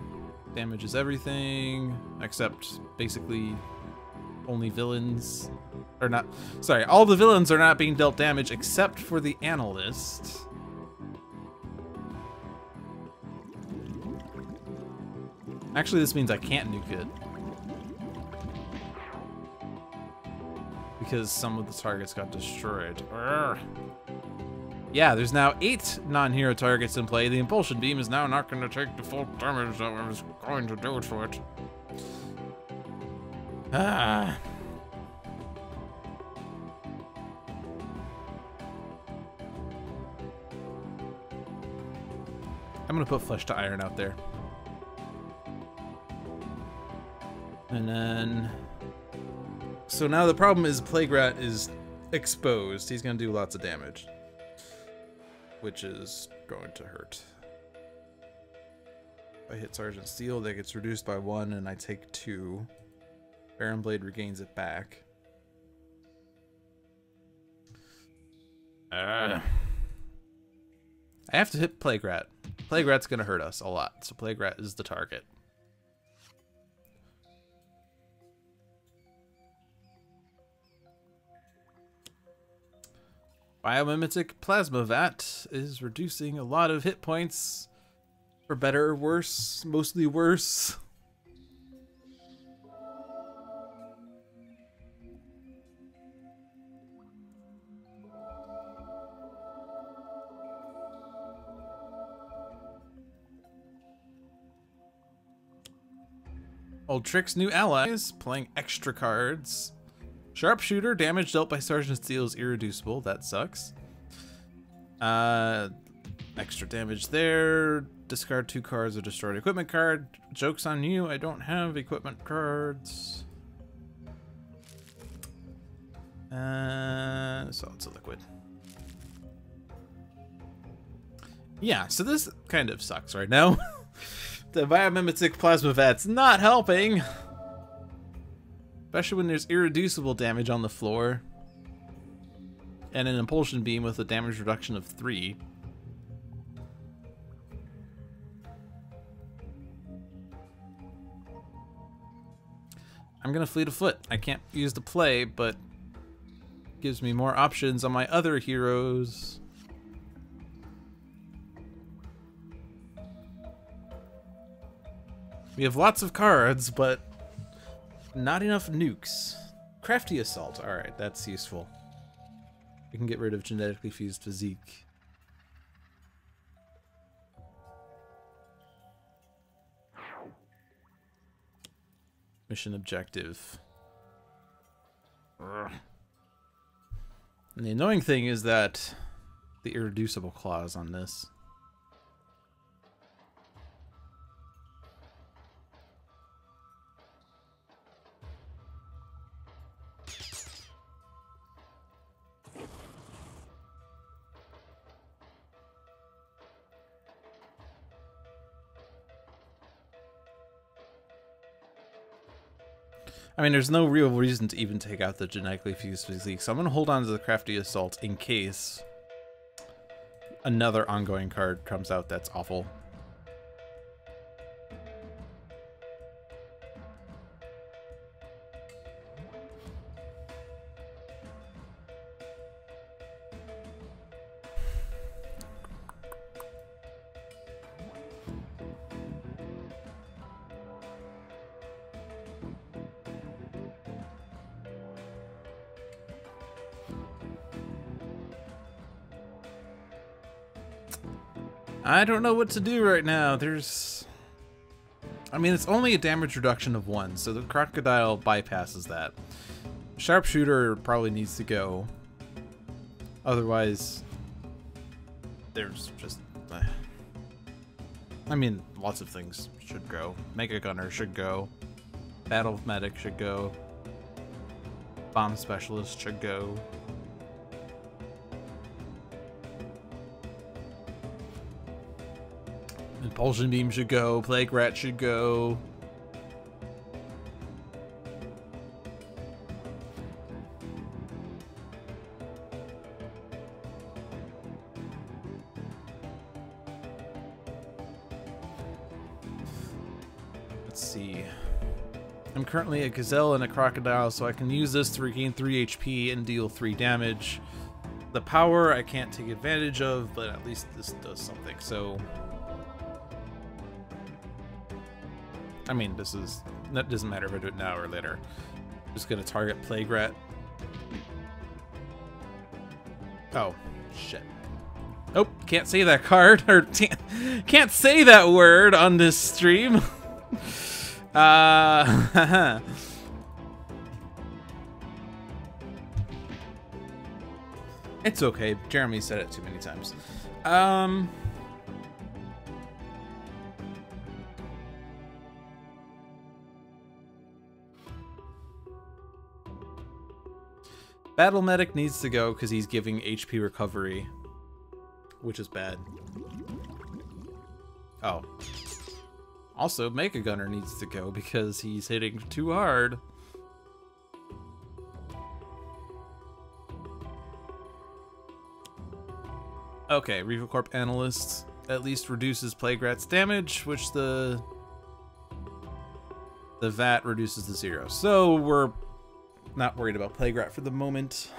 Damages everything. Except basically only villains. Or not. Sorry, all the villains are not being dealt damage except for the Analyst. Actually, this means I can't nuke it. Because some of the targets got destroyed. Urgh. Yeah, there's now 8 non-hero targets in play. The Impulsion Beam is now not going to take the full damage that I was going to do to it. Ah. I'm going to put Flesh to Iron out there. And then... So now the problem is Plague Rat is exposed. He's going to do lots of damage, which is going to hurt. If I hit Sergeant Steel, that gets reduced by 1, and I take 2. Baron Blade regains it back. I have to hit Plague Rat. Plague Rat's going to hurt us a lot, so Plague Rat is the target. Biomimetic Plasma Vat is reducing a lot of hit points, for better or worse, mostly worse. Old Trick's new allies, playing extra cards. Sharpshooter, damage dealt by Sergeant Steel is irreducible. That sucks. Extra damage there. Discard 2 cards or destroy an equipment card. Joke's on you, I don't have equipment cards. So it's a liquid. Yeah, so this kind of sucks right now. The Biomimetic Plasma Vat's not helping. Especially when there's irreducible damage on the floor. And an Impulsion Beam with a damage reduction of 3. I'm gonna Fleet of Foot. I can't use the play, but gives me more options on my other heroes. We have lots of cards, but not enough nukes. Crafty Assault. Alright, that's useful. We can get rid of genetically fused physique. Mission objective. Ugh. And the annoying thing is that the irreducible clause on this. I mean, there's no real reason to even take out the genetically fused physique, so I'm going to hold on to the Crafty Assault in case another ongoing card comes out that's awful. I don't know what to do right now. I mean, it's only a damage reduction of 1, so the Crocodile bypasses that. Sharpshooter probably needs to go. Otherwise, there's just... I mean, lots of things should go. Mega Gunner should go. Battle Medic should go. Bomb Specialist should go. Impulsion Beam should go. Plague Rat should go. Let's see. I'm currently a Gazelle and a Crocodile, so I can use this to regain 3 HP and deal 3 damage. The power I can't take advantage of, but at least this does something, so... I mean, that doesn't matter if I do it now or later. I'm just gonna target Plague Rat. Oh, shit. Oh, can't say that card, or can't say that word on this stream. It's okay. Jeremy said it too many times. Battle Medic needs to go because he's giving HP recovery, which is bad. Oh. Also, Mega Gunner needs to go because he's hitting too hard. Okay, Revo Corp Analyst at least reduces Plague Rat's damage, which the VAT reduces to 0. So we're not worried about Plague Rat for the moment.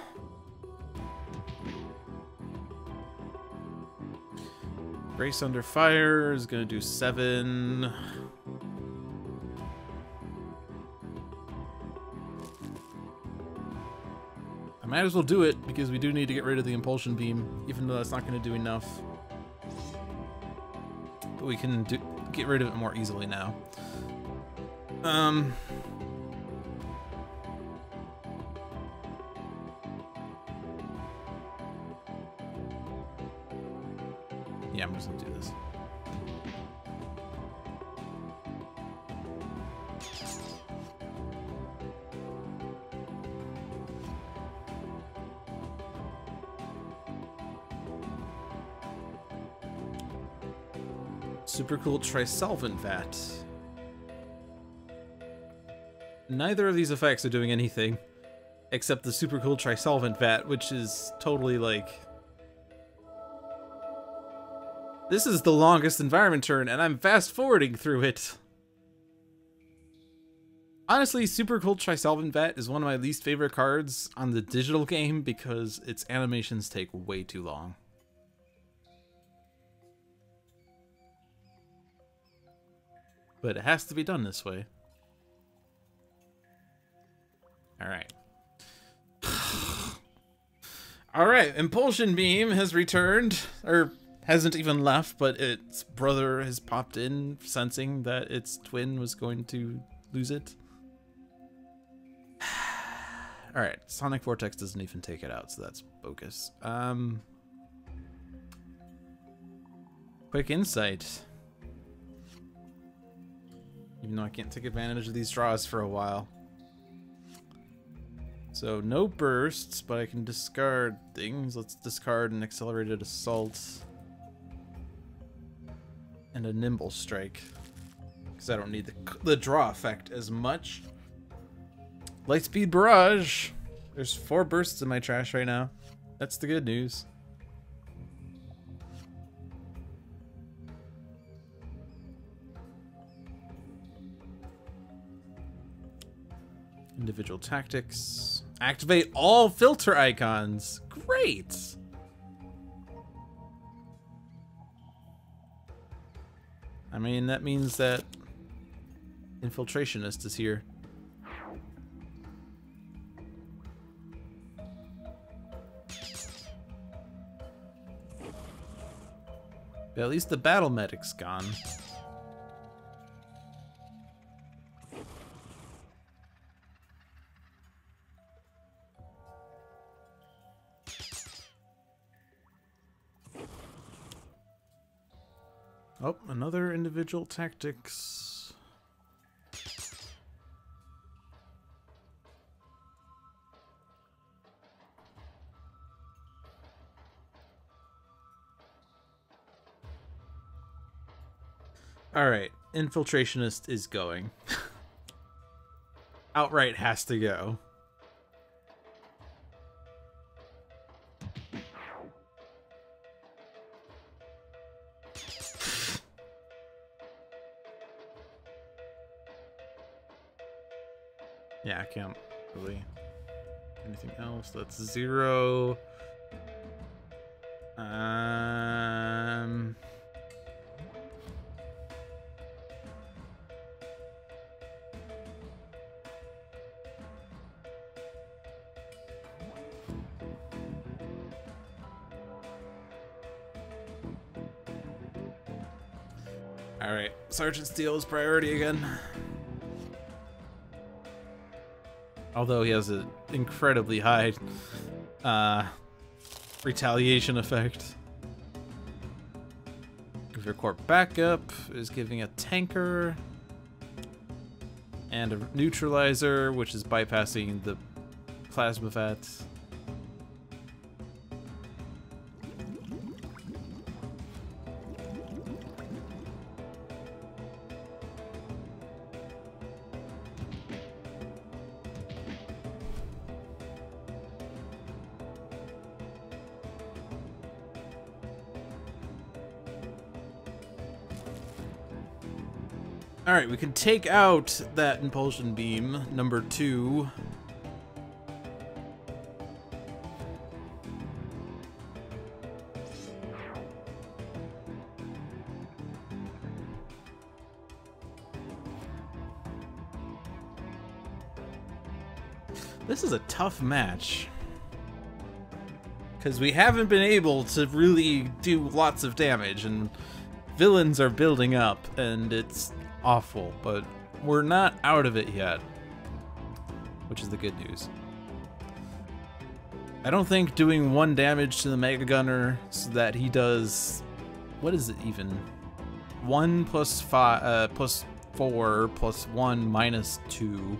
Grace Under Fire is going to do 7. I might as well do it because we do need to get rid of the Impulsion Beam, even though that's not going to do enough. But we can get rid of it more easily now. Yeah, I'm just gonna do this. Super cool Trisolvent Vat. Neither of these effects are doing anything except the super cool Trisolvent Vat, which is totally like... This is the longest environment turn, and I'm fast-forwarding through it. Honestly, Super Cool Trisolvent Vat is one of my least favorite cards on the digital game because its animations take way too long. But it has to be done this way. Alright. Alright, Impulsion Beam has returned, or hasn't even left, but its brother has popped in, sensing that its twin was going to lose it. Alright, Sonic Vortex doesn't even take it out, so that's bogus. Quick Insight. Even though I can't take advantage of these draws for a while. So, no bursts, but I can discard things. Let's discard an Accelerated Assault. And a Nimble Strike. Because I don't need the draw effect as much. Lightspeed Barrage. There's 4 bursts in my trash right now. That's the good news. Individual Tactics. Activate all filter icons. Great! I mean, that means that Infiltrationist is here. But at least the Battle Medic's gone. Oh, another Individual Tactics. Alright, Infiltrationist is going. Outright has to go. Yeah, I can't really anything else. That's 0. Alright, Sergeant Steel is priority again. Although he has an incredibly high retaliation effect. Your Corp backup is giving a tanker and a neutralizer, which is bypassing the plasma vats. Alright, we can take out that impulsion beam, number 2. This is a tough match, because we haven't been able to really do lots of damage, and villains are building up, and it's awful, but we're not out of it yet, which is the good news. I don't think doing 1 damage to the Mega Gunner so that he does, what is it even? 1 plus 5 plus 4 plus 1 minus 2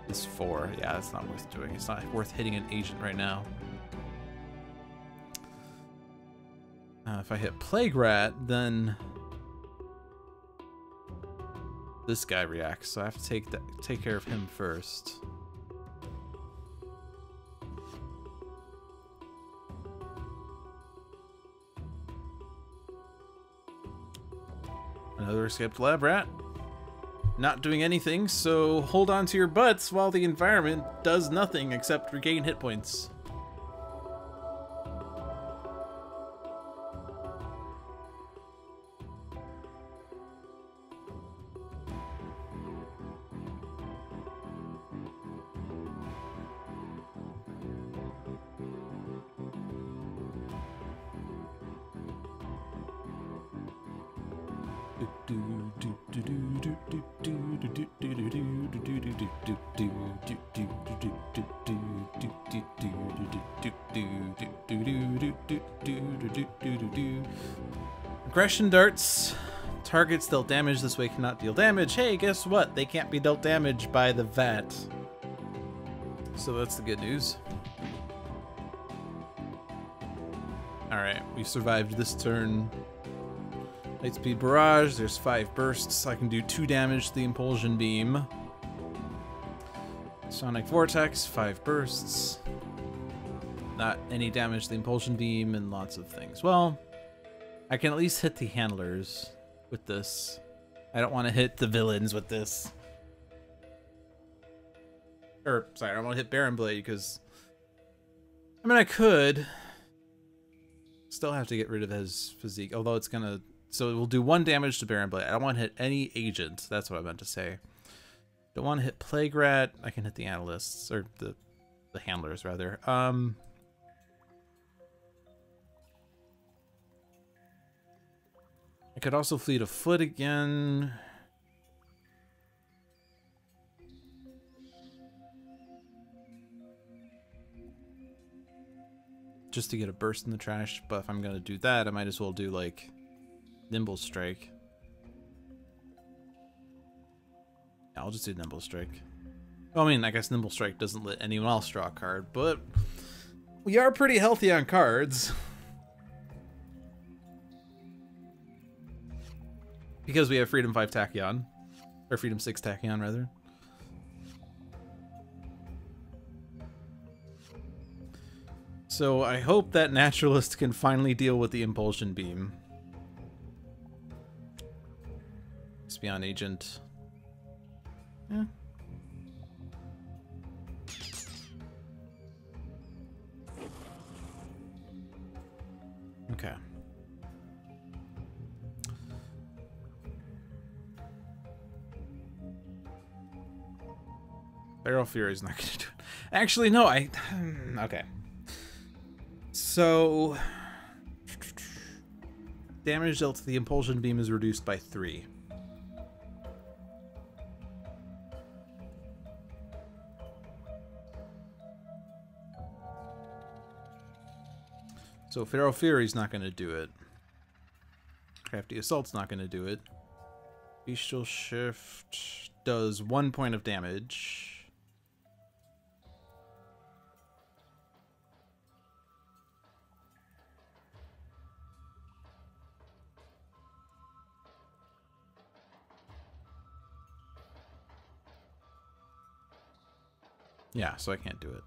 is 4. Yeah, that's not worth doing. It's not worth hitting an agent right now. If I hit Plague Rat, then this guy reacts, so I have to take care of him first. Another escaped lab rat. Not doing anything, so hold on to your butts while the environment does nothing except regain hit points. Aggression darts. Targets dealt damage this way cannot deal damage. Hey, guess what? They can't be dealt damage by the vat. So that's the good news. Alright, we survived this turn. Lightspeed Barrage, there's 5 bursts. I can do 2 damage to the Impulsion Beam. Sonic Vortex, 5 bursts. Not any damage to the Impulsion Beam and lots of things. Well, I can at least hit the handlers with this. I don't want to hit the villains with this. Or, sorry, I don't want to hit Baron Blade because, I mean, I could. Still have to get rid of his physique, although it's gonna, so it will do 1 damage to Baron Blade. I don't want to hit any agent. That's what I meant to say. Don't want to hit Plague Rat. I can hit the analysts, or the handlers rather. I could also fleet of foot again. Just to get a burst in the trash, but if I'm gonna do that, I might as well do like Nimble Strike. Yeah, I'll just do Nimble Strike. Well, I mean, I guess Nimble Strike doesn't let anyone else draw a card, but we are pretty healthy on cards. Because we have Freedom 5 Tachyon. Or Freedom 6 Tachyon, rather. So I hope that Naturalist can finally deal with the Impulsion Beam. Espion Agent. Yeah. Okay. Barrel Fury is not going to do it. Actually, no, okay. So, damage dealt to the impulsion beam is reduced by 3. So Feral Fury's not going to do it. Crafty Assault's not going to do it. Bestial Shift does 1 point of damage. Yeah, so I can't do it.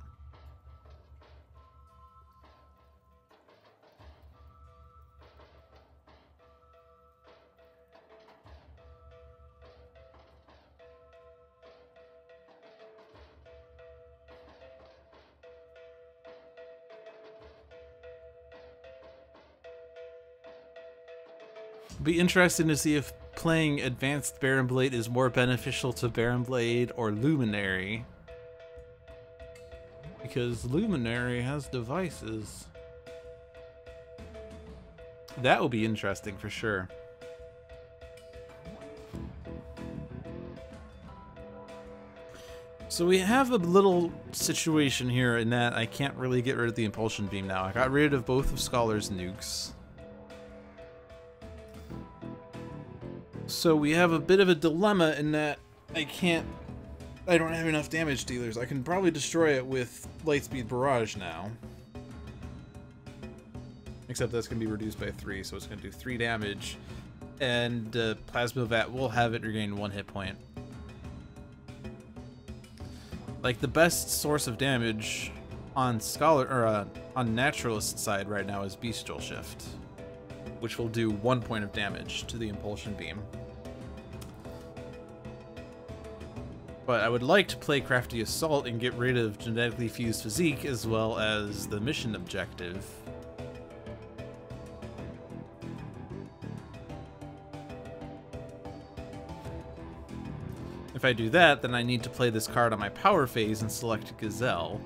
Be interesting to see if playing Advanced Baron Blade is more beneficial to Baron Blade or Luminary. Because Luminary has devices. That will be interesting for sure. So we have a little situation here in that I can't really get rid of the Impulsion Beam now. I got rid of both of Scholar's nukes. So we have a bit of a dilemma in that I don't have enough damage dealers. I can probably destroy it with Lightspeed Barrage now. Except that's going to be reduced by 3, so it's going to do 3 damage. And Plasma Vat will have it regain 1 hit point. Like, the best source of damage on on Naturalist side right now is Bestial Shift, which will do 1 point of damage to the Impulsion Beam. But I would like to play Crafty Assault and get rid of Genetically Fused Physique as well as the mission objective. If I do that, then I need to play this card on my power phase and select Gazelle.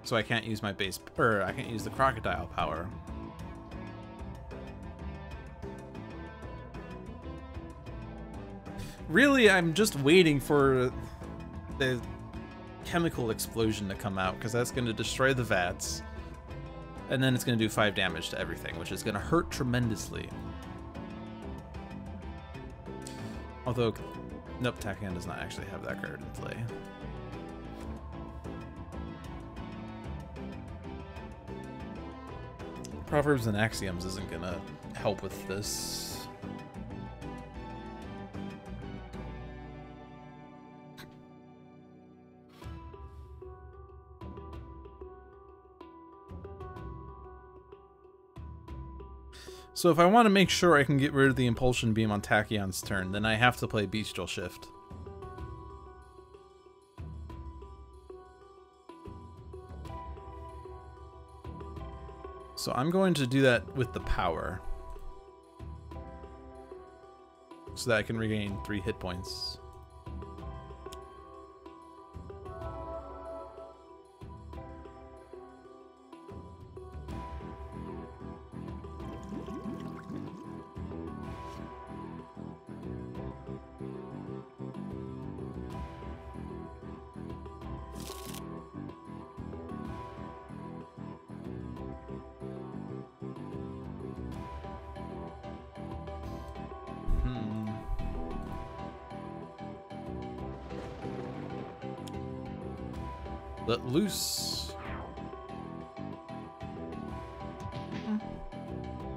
So I can't use my base, or I can't use the Crocodile power. Really, I'm just waiting for the chemical explosion to come out, because that's going to destroy the vats. And then it's going to do 5 damage to everything, which is going to hurt tremendously. Although, nope, Tachyon does not actually have that card in play. Proverbs and Axioms isn't going to help with this. So if I want to make sure I can get rid of the Impulsion Beam on Tachyon's turn, then I have to play Bestial Shift. So I'm going to do that with the power. So that I can regain 3 hit points. Let loose.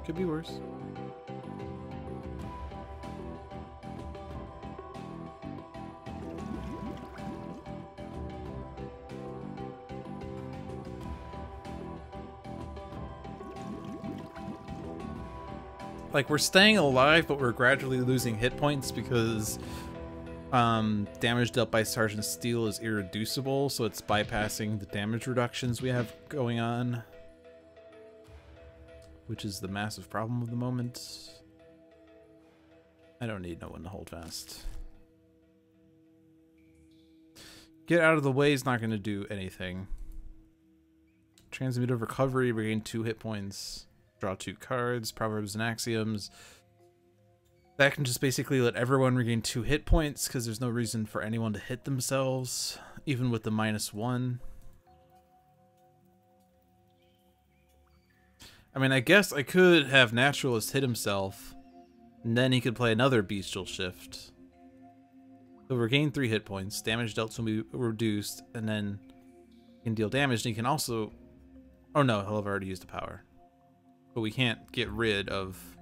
Could be worse. Like, we're staying alive, but we're gradually losing hit points because damage dealt by Sergeant Steel is irreducible, so it's bypassing the damage reductions we have going on, which is the massive problem of the moment. I don't need no one to hold fast. Get out of the way is not going to do anything. Transmute of Recovery, regain 2 hit points. Draw 2 cards, Proverbs and Axioms. That can just basically let everyone regain 2 hit points because there's no reason for anyone to hit themselves, even with the -1. I mean, I guess I could have Naturalist hit himself, and then he could play another Bestial Shift. He'll regain 3 hit points, damage dealt will be reduced, and then he can deal damage, and he can also... Oh no, he'll have already used the power. But we can't get rid of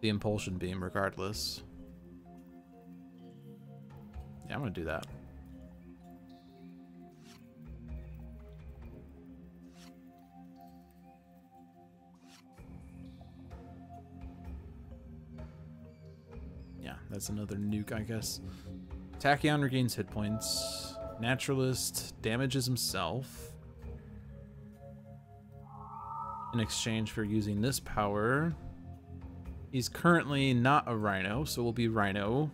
the Impulsion Beam regardless. Yeah, I'm gonna do that. Yeah, that's another nuke, I guess. Tachyon regains hit points. Naturalist damages himself in exchange for using this power. He's currently not a Rhino, so we'll be Rhino.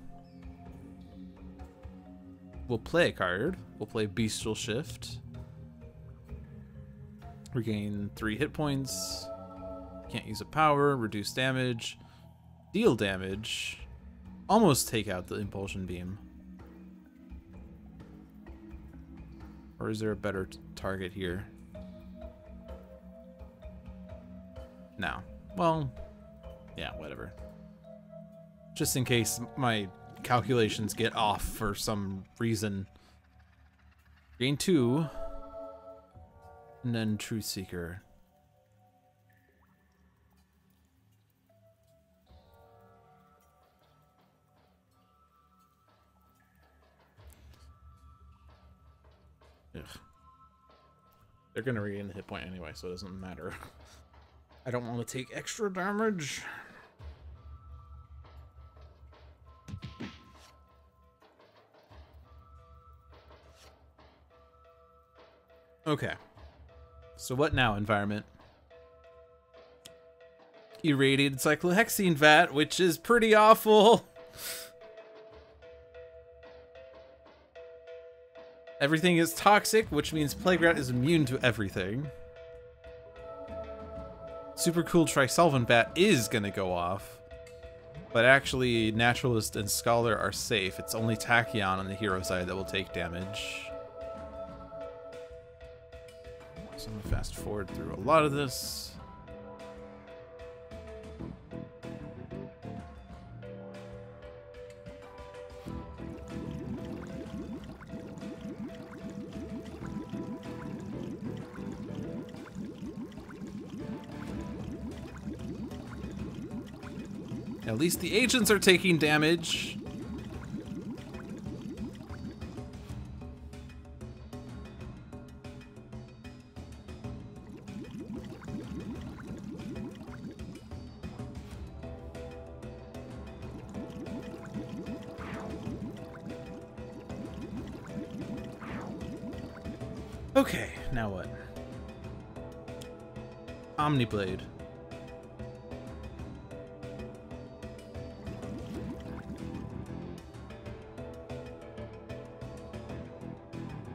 We'll play a card. We'll play Bestial Shift. Regain 3 hit points. Can't use a power. Reduce damage. Deal damage. Almost take out the Impulsion Beam. Or is there a better target here? No. Well, yeah, whatever. Just in case my calculations get off for some reason. Gain 2. And then Truth Seeker. Ugh. They're gonna regain the hit point anyway, so it doesn't matter. I don't want to take extra damage. Okay. So what now, environment? Irradiated cyclohexene vat, which is pretty awful. Everything is toxic, which means Plague-Rat is immune to everything. Super cool Trisolvent Bat is gonna go off. But actually, Naturalist and Scholar are safe. It's only Tachyon on the hero side that will take damage. So I'm gonna fast forward through a lot of this. At least the agents are taking damage. Okay, now what? Omniblade.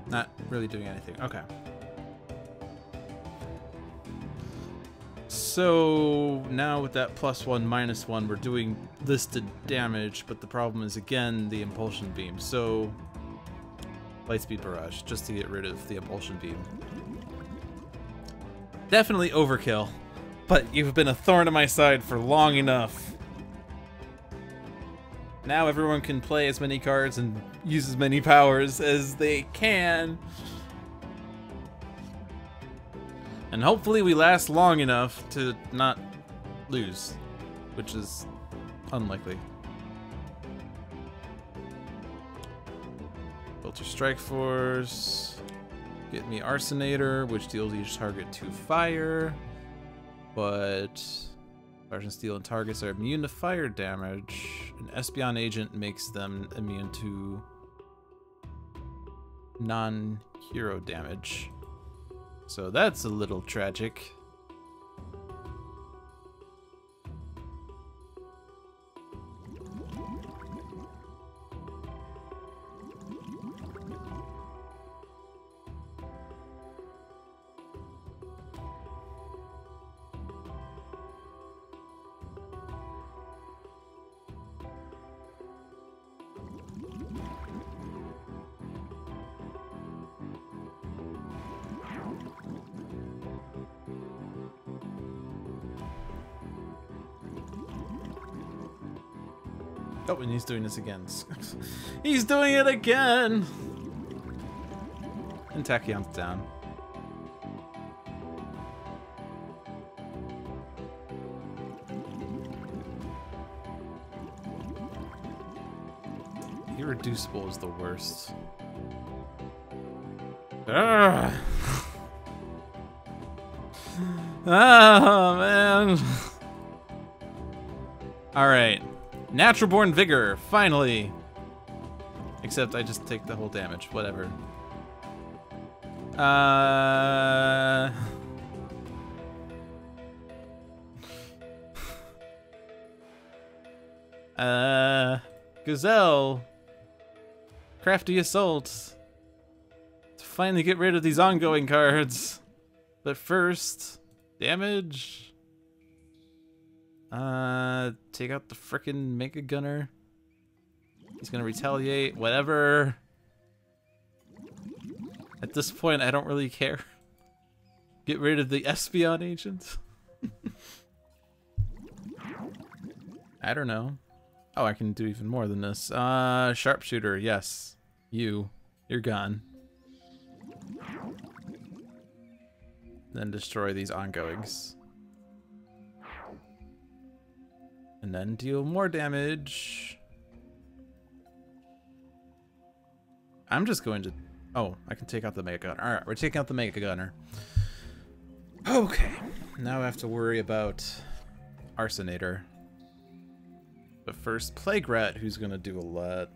Not really doing anything. Okay. So now with that +1, -1, we're doing listed damage, but the problem is again the Impulsion Beam. So Lightspeed Barrage, just to get rid of the Impulsion Beam. Definitely overkill, but you've been a thorn in my side for long enough. Now everyone can play as many cards and use as many powers as they can. And hopefully we last long enough to not lose, which is unlikely. Filter Strike Force. Get me Arsenator, which deals each target 2 fire. But Sergeant Steel and targets are immune to fire damage. An Espeon agent makes them immune to non-hero damage. So that's a little tragic. Oh, and he's doing this again. He's doing it again! And Tachyon's down. Irreducible is the worst. Ugh. Oh, man. Alright. Natural Born Vigor, finally. Except I just take the whole damage, whatever. Gazelle. Crafty Assault. To finally get rid of these ongoing cards. But first, damage. Take out the frickin' Mega Gunner. He's gonna retaliate, whatever. At this point, I don't really care. Get rid of the Espion agent. I don't know. Oh, I can do even more than this. Sharpshooter, yes. You're gone. Then destroy these ongoings. And then deal more damage. I'm just going to... Oh, I can take out the Mega Gunner. Alright, we're taking out the Mega Gunner. Okay. Now I have to worry about Arsonator. But first, Plague Rat, who's going to do a lot.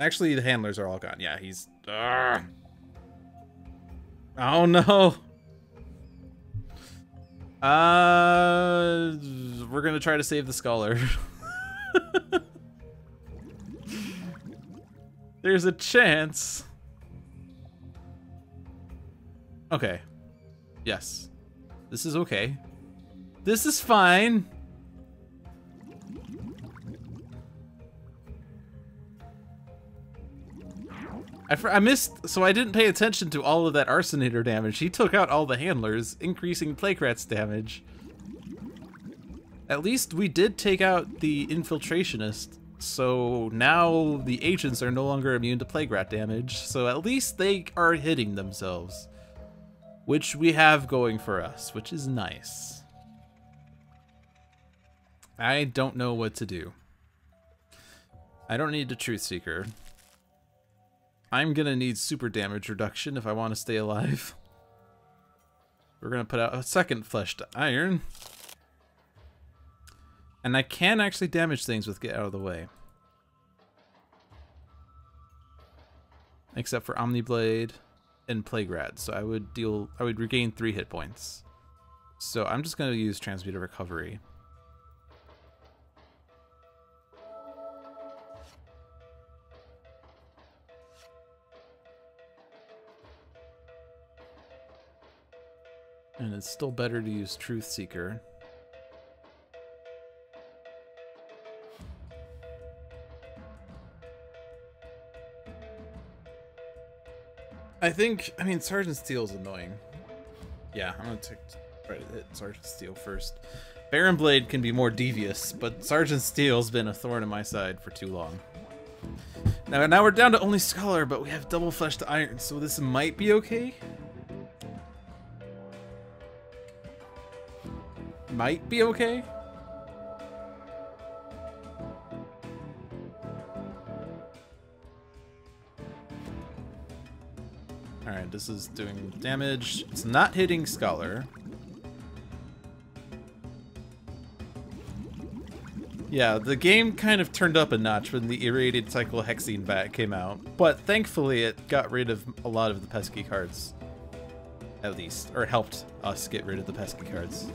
Actually, the handlers are all gone. Yeah, he's... Oh, no. We're going to try to save the Scholar. There's a chance. Okay. Yes. This is okay. This is fine. I missed, so I didn't pay attention to all of that Arsonator damage. He took out all the handlers, increasing Plague Rat's damage. At least we did take out the Infiltrationist, so now the agents are no longer immune to Plague Rat damage, so at least they are hitting themselves. Which we have going for us, which is nice. I don't know what to do. I don't need a Truth Seeker. I'm gonna need super damage reduction if I want to stay alive. We're gonna put out a second Fleshed Iron. And I can actually damage things with Get Out of the Way. Except for Omniblade and Plague Rat. So I would regain 3 hit points. So I'm just gonna use Transmuted Recovery. And it's still better to use Truth Seeker. I mean, Sergeant Steel's annoying. Yeah, I'm gonna try to hit Sergeant Steel first. Baron Blade can be more devious, but Sergeant Steel's been a thorn in my side for too long. Now we're down to only Scholar, but we have double Fleshed Iron, so this might be okay. Might be okay. Alright, this is doing damage. It's not hitting Scholar. Yeah, the game kind of turned up a notch when the Irradiated Cyclohexene bat came out, but thankfully it got rid of a lot of the pesky cards. At least. Or helped us get rid of the pesky cards.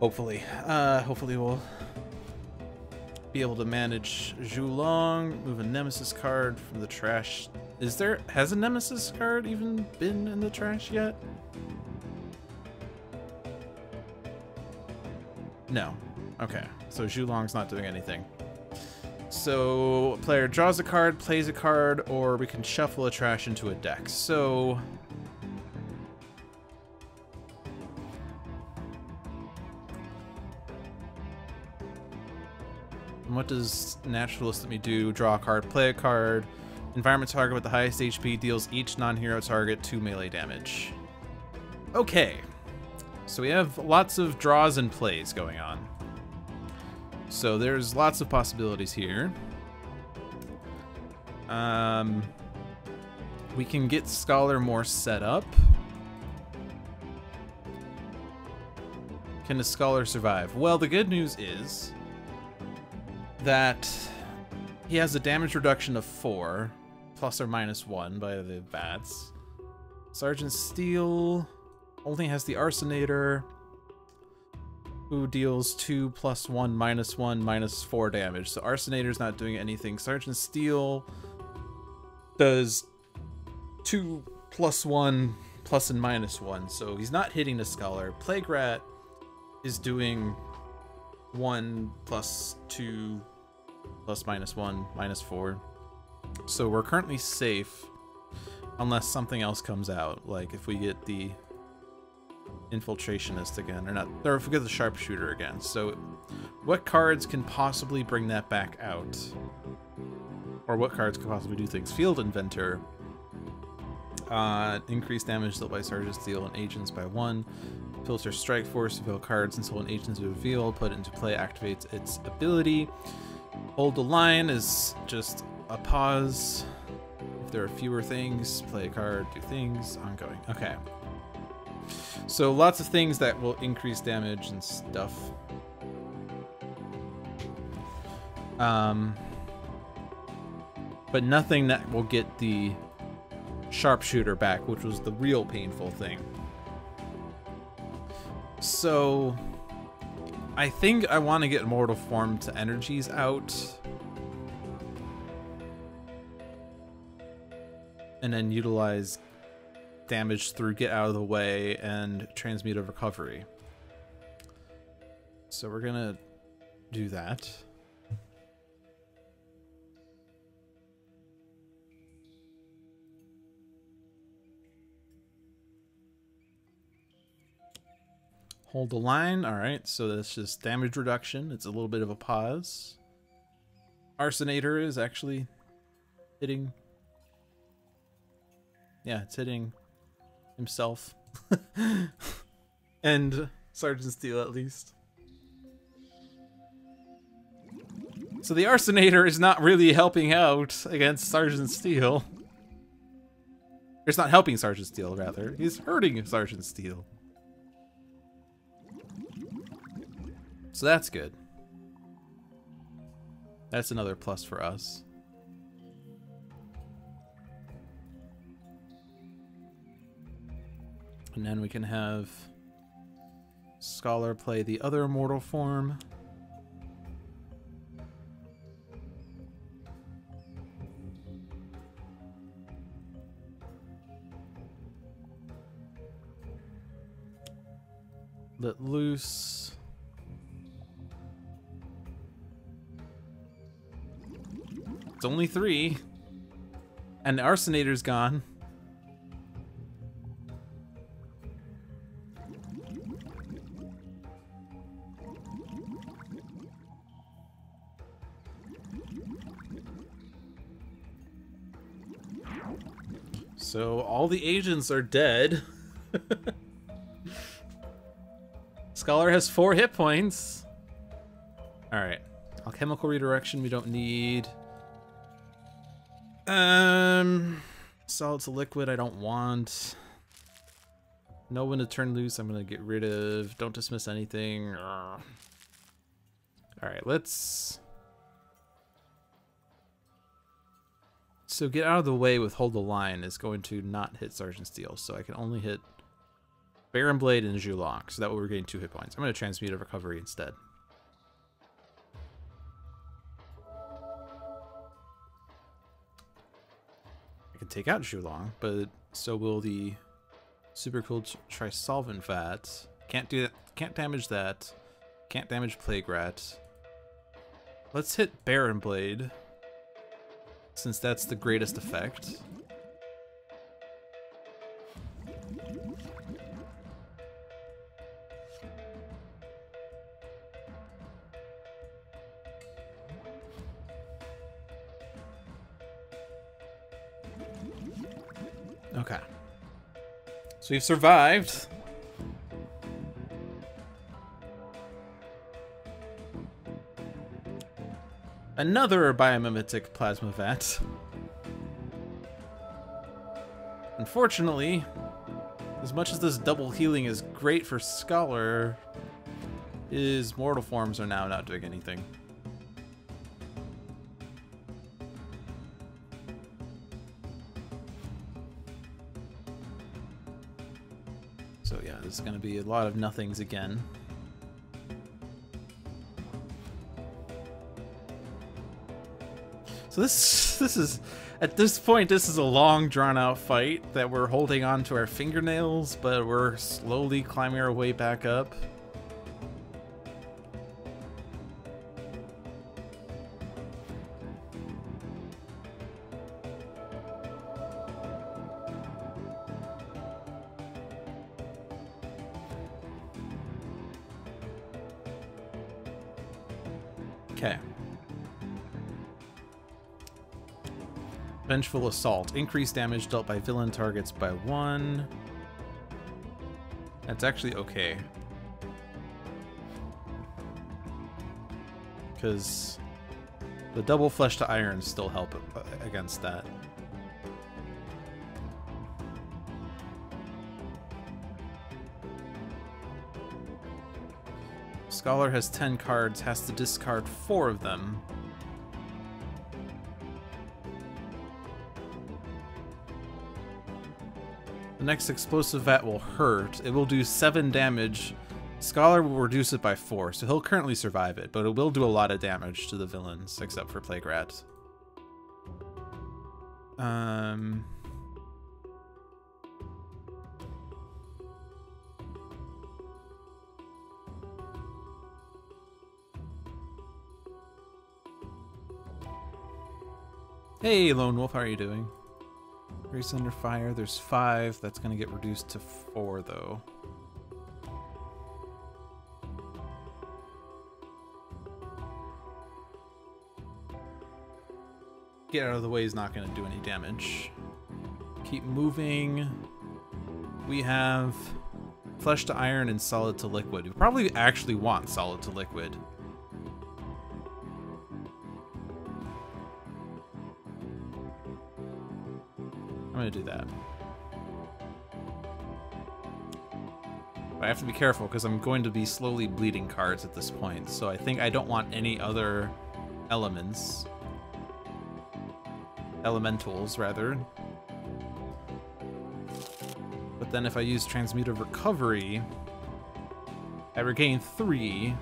Hopefully. Hopefully we'll be able to manage Zhulong, move a Nemesis card from the trash. Has a Nemesis card even been in the trash yet? No. Okay, so Zhulong's not doing anything. So, a player draws a card, plays a card, or we can shuffle a trash into a deck. So... And what does Naturalist let me do? Draw a card, play a card. Environment target with the highest HP deals each non-hero target 2 melee damage. Okay. So we have lots of draws and plays going on. So there's lots of possibilities here. We can get Scholar more set up. Can the Scholar survive? Well, the good news is that he has a damage reduction of 4, plus or minus 1 by the VATS. Sergeant Steel only has the Arsonator, who deals 2 plus 1 minus 1 minus 4 damage. So Arsonator's not doing anything. Sergeant Steel does 2 plus 1 plus and minus 1. So he's not hitting the Scholar. Plague Rat is doing 1 plus 2 plus minus 1 minus 4. So we're currently safe unless something else comes out. Like if we get the Infiltrationist again, or if we get the Sharpshooter again. So what cards can possibly bring that back out? Or what cards could possibly do things? Field Inventor. Increase damage dealt by Sergeant Steel and agents by 1. Filter Strike Force, reveal cards until an agent is revealed, put it into play, activates its ability. Hold the Line is just a pause. If there are fewer things, play a card, do things, ongoing. Okay. So lots of things that will increase damage and stuff. But nothing that will get the Sharpshooter back, which was the real painful thing. So I think I want to get Mortal Form to energies out. And then utilize damage through Get Out of the Way and Transmute of Recovery. So we're gonna do that. Hold the Line. Alright, so that's just damage reduction. It's a little bit of a pause. Arsonator is actually hitting. Yeah, it's hitting himself. And Sergeant Steel, at least. So the Arsonator is not really helping out against Sergeant Steel. It's not helping Sergeant Steel, rather. He's hurting Sergeant Steel. So that's good. That's another plus for us. And then we can have Scholar play the other Immortal Form. Let loose. It's only 3. And the Arsonator's gone. So all the agents are dead. Scholar has 4 hit points. Alright. Alchemical Redirection we don't need. Solid to liquid I don't want. No one to turn loose I'm gonna get rid of. Don't dismiss anything. Alright, let's... So Get Out of the Way with Hold the Line is going to not hit Sergeant Steel, so I can only hit Baron Blade and Zhulok, so that way we're getting 2 hit points. I'm going to Transmute of Recovery instead. I can take out Zhulok, but so will the Super Cool Trisolvent Vat. Can't do that. Can't damage that. Can't damage Plague Rat. Let's hit Baron Blade, since that's the greatest effect. Okay. So we've survived. Another biomimetic plasma vat. Unfortunately, as much as this double healing is great for Scholar, his mortal forms are now not doing anything. So yeah, this is going to be a lot of nothings again. So this is, at this point, this is a long drawn-out fight that we're holding on to our fingernails, but we're slowly climbing our way back up. Okay. Vengeful Assault. Increased damage dealt by villain targets by 1. That's actually okay. Because the double flesh to iron still help against that. Scholar has 10 cards, has to discard 4 of them. The next explosive vat will hurt. It will do 7 damage. Scholar will reduce it by 4, so he'll currently survive it, but it will do a lot of damage to the villains, except for Plague Rat. Hey, Lone Wolf, how are you doing? Grace Under Fire, there's 5. That's going to get reduced to 4, though. Get out of the way is not going to do any damage. Keep moving. We have Flesh to Iron and Solid to Liquid. We probably actually want Solid to Liquid. I'm gonna do that. But I have to be careful because I'm going to be slowly bleeding cards at this point, so I think I don't want any other elements. Elementals, rather. But then if I use Transmutive Recovery, I regain 3.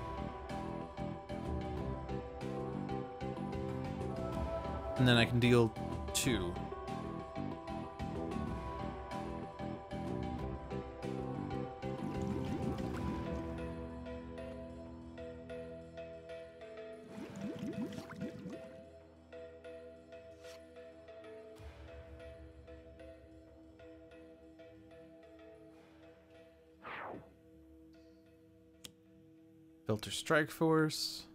And then I can deal 2. Filter Strike Force.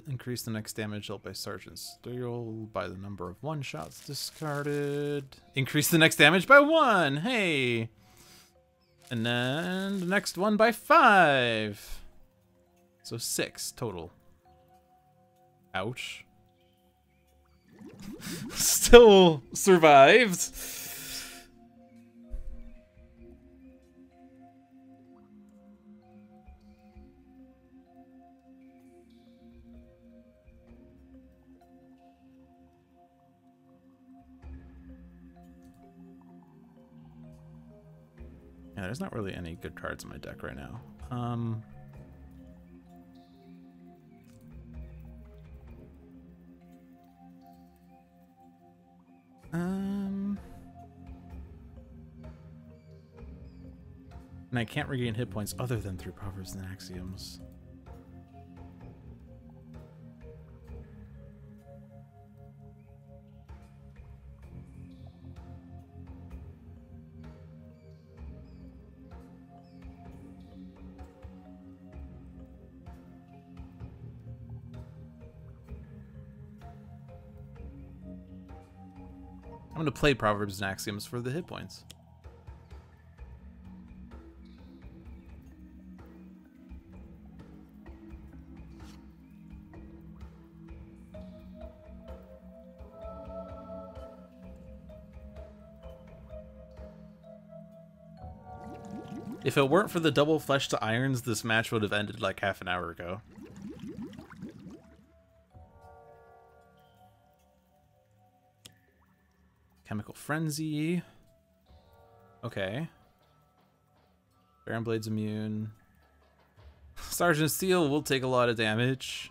Increase the next damage dealt by Sergeant Steel by the number of one-shots discarded. Increase the next damage by 1! Hey! And then the next one by 5! So 6 total. Ouch. Still survived! Yeah, there's not really any good cards in my deck right now. And I can't regain hit points other than through Proverbs and Axioms. I'm I'm going to play Proverbs and Axioms for the hit points. If it weren't for the double flesh to irons, this match would have ended like half an hour ago. Chemical Frenzy. Okay. Baron Blade's immune. Sergeant Steel will take a lot of damage.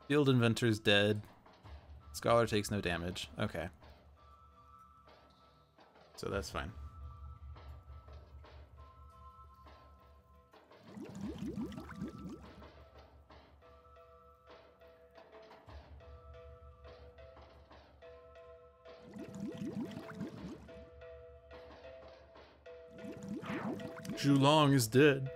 Field Inventor's dead. Scholar takes no damage. Okay. So that's fine. Zhulong is dead.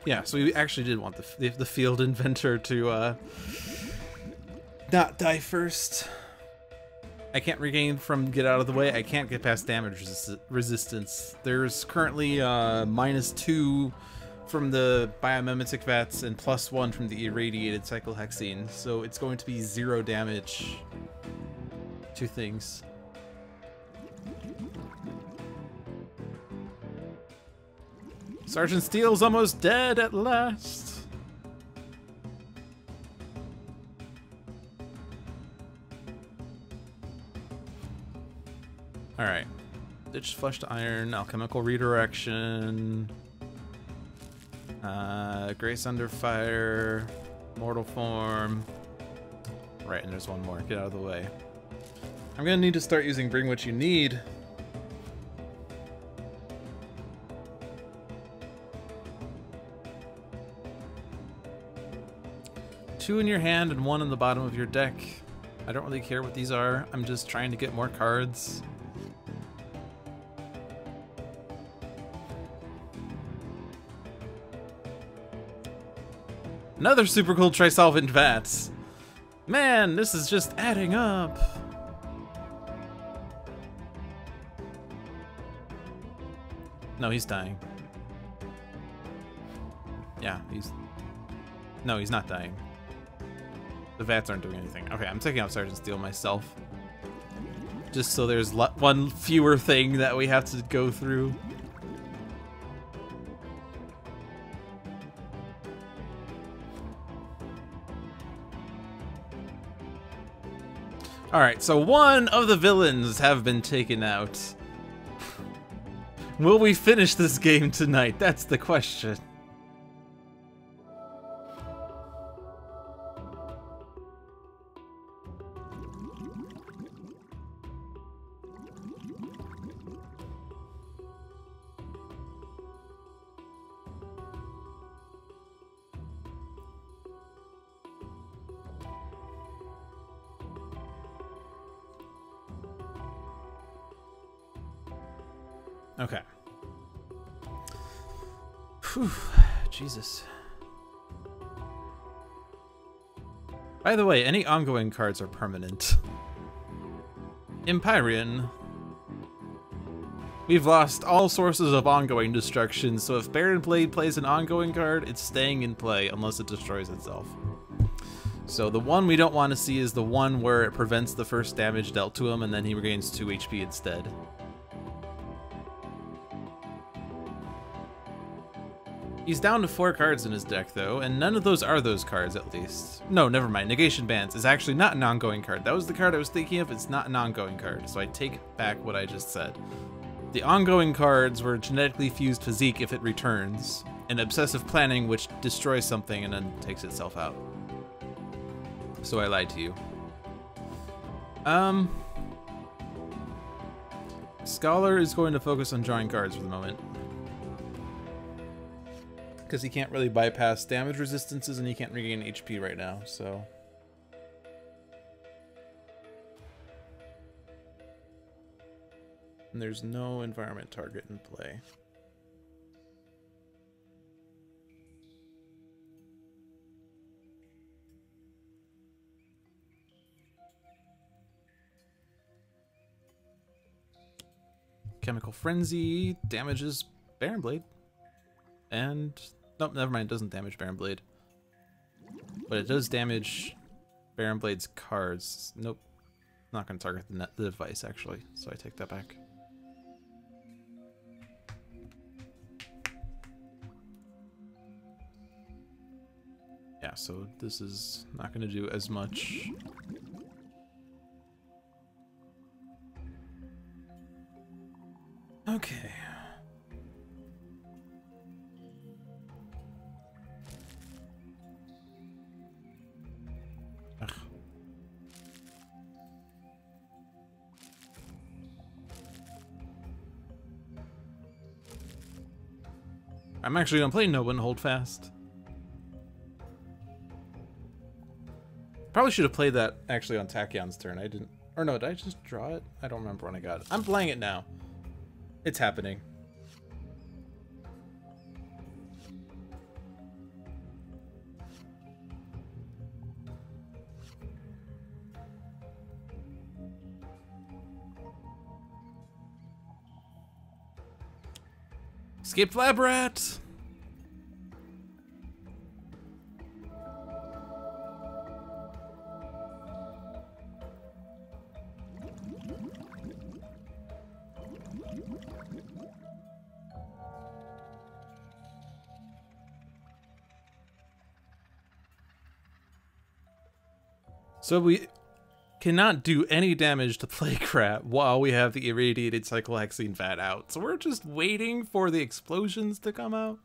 Yeah, so we actually did want the field inventor to not die first. I can't regain from get out of the way. I can't get past damage resistance. There's currently -2 from the biomimetic vats and +1 from the irradiated cyclohexene, so it's going to be 0 damage to things. Sergeant Steele's almost dead at last. Alright. Ditch Flesh to Iron, Alchemical Redirection. Grace Under Fire, Mortal Form. Right, and there's one more. Get out of the way. I'm gonna need to start using Bring What You Need. Two in your hand and one in the bottom of your deck. I don't really care what these are. I'm just trying to get more cards. Another super cool Trisolvent Vats. Man, this is just adding up. No, he's dying. Yeah, no, he's not dying. The Vats aren't doing anything. Okay, I'm taking out Sergeant Steel myself. Just so there's one fewer thing that we have to go through. Alright, so one of the villains have been taken out. Will we finish this game tonight? That's the question. Okay. Whew. Jesus. By the way, any ongoing cards are permanent. Empyrean. We've lost all sources of ongoing destruction, so if Baron Blade plays an ongoing card, it's staying in play unless it destroys itself. So the one we don't want to see is the one where it prevents the first damage dealt to him and then he regains 2 HP instead. He's down to 4 cards in his deck, though, and none of those are those cards, at least. No, never mind. Negation Bands is actually not an ongoing card. That was the card I was thinking of. It's not an ongoing card, so I take back what I just said. The ongoing cards were Genetically Fused Physique if it returns, and Obsessive Planning, which destroys something and then takes itself out. So I lied to you. Scholar is going to focus on drawing cards for the moment. Because he can't really bypass damage resistances and he can't regain HP right now, so. And there's no environment target in play. Chemical Frenzy damages Baron Blade. And... nope, never mind, it doesn't damage Baron Blade. But it does damage Baron Blade's cards. Nope. Not going to target the device, actually. So I take that back. Yeah, so this is not going to do as much. Okay. Ugh. I'm actually gonna play No One Hold Fast. Probably should have played that actually on Tachyon's turn. I didn't. Or no, did I just draw it? I don't remember when I got it. I'm playing it now. It's happening. Escaped Lab Rat! So we cannot do any damage to Plague Rat while we have the irradiated cyclohexene vat out. So we're just waiting for the explosions to come out.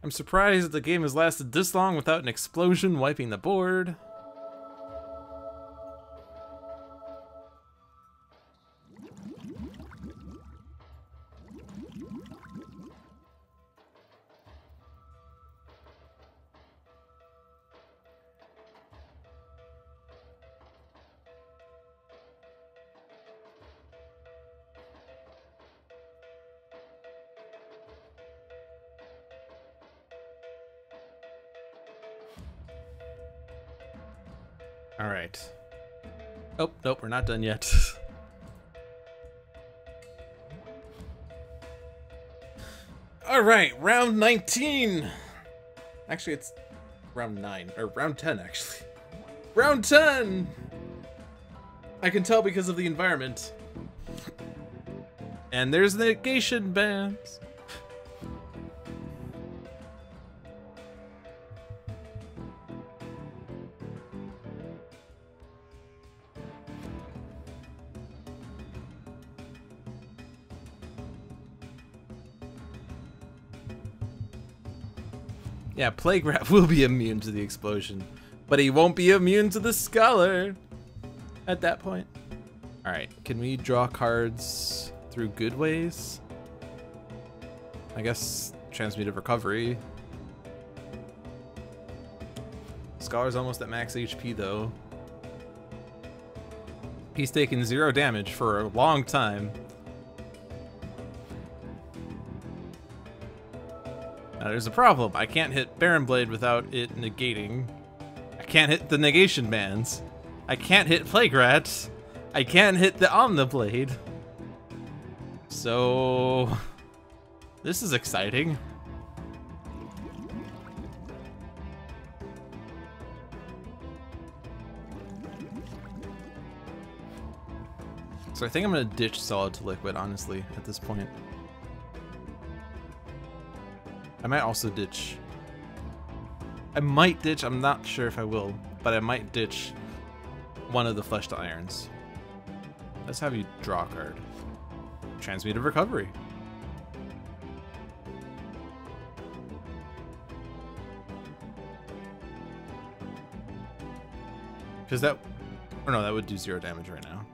I'm surprised the game has lasted this long without an explosion wiping the board. All right. Oh, nope, we're not done yet. All right, round 19. Actually, it's round 9, or round 10, actually. Round 10! I can tell because of the environment. And there's negation bands. Yeah, Plague Rat will be immune to the explosion, but he won't be immune to the Scholar at that point. All right, can we draw cards through good ways? I guess Transmutive Recovery. Scholar's almost at max HP though. He's taken 0 damage for a long time. Now there's a problem. I can't hit Baron Blade without it negating. I can't hit the negation bands. I can't hit Plague Rat. I can't hit the Omniblade. So this is exciting. So I think I'm gonna ditch Solid to Liquid, honestly, at this point. I might also ditch. I might ditch, I'm not sure if I will, but I might ditch one of the Flesh to Irons. Let's have you draw a card. Transmutive Recovery. Because that, or no, that would do 0 damage right now.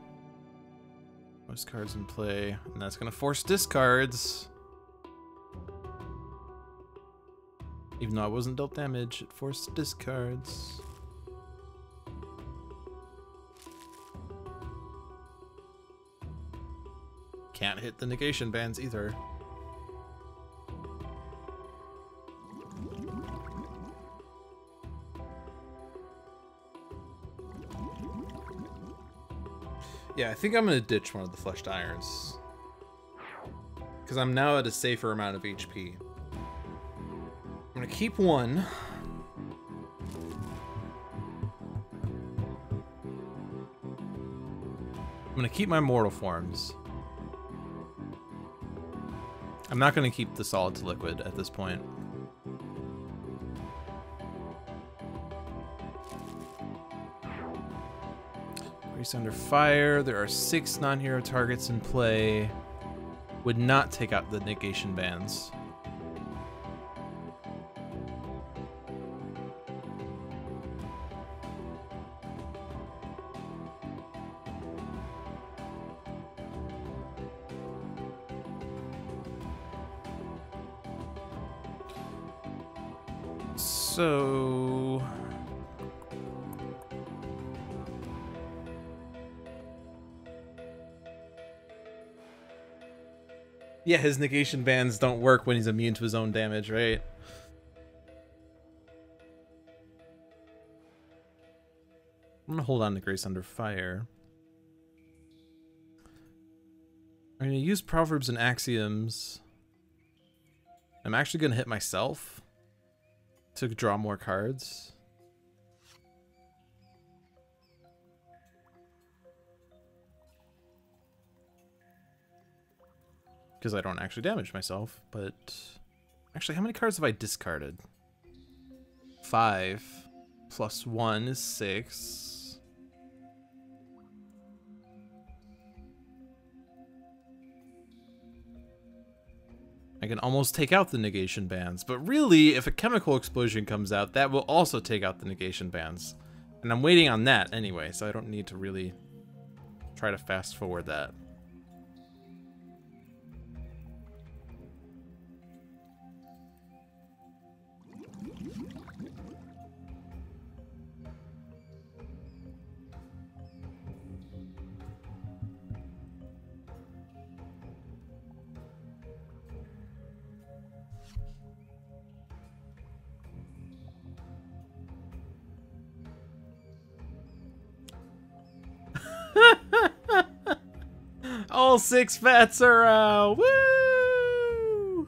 Most cards in play, and that's gonna force discards. Even though I wasn't dealt damage, it forced discards. Can't hit the negation bands either. Yeah, I think I'm gonna ditch one of the fleshed irons. Because I'm now at a safer amount of HP. I'm gonna keep one. I'm gonna keep my mortal forms. I'm not gonna keep the solid to liquid at this point. Brace under fire. There are 6 non-hero targets in play. Would not take out the negation bands. So yeah, his negation bands don't work when he's immune to his own damage, right? I'm gonna hold on to Grace Under Fire. I'm gonna use Proverbs and Axioms. I'm actually gonna hit myself to draw more cards. Because I don't actually damage myself, but... Actually, how many cards have I discarded? 5. Plus 1 is 6. I can almost take out the negation bands, but really, if a chemical explosion comes out, that will also take out the negation bands. And I'm waiting on that anyway, so I don't need to really try to fast forward that. All 6 vets are out! Woo!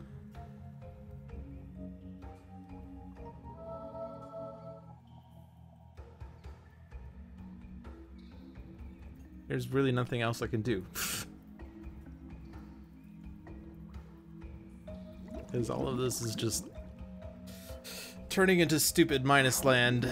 There's really nothing else I can do. Because all of this is just turning into stupid minus land.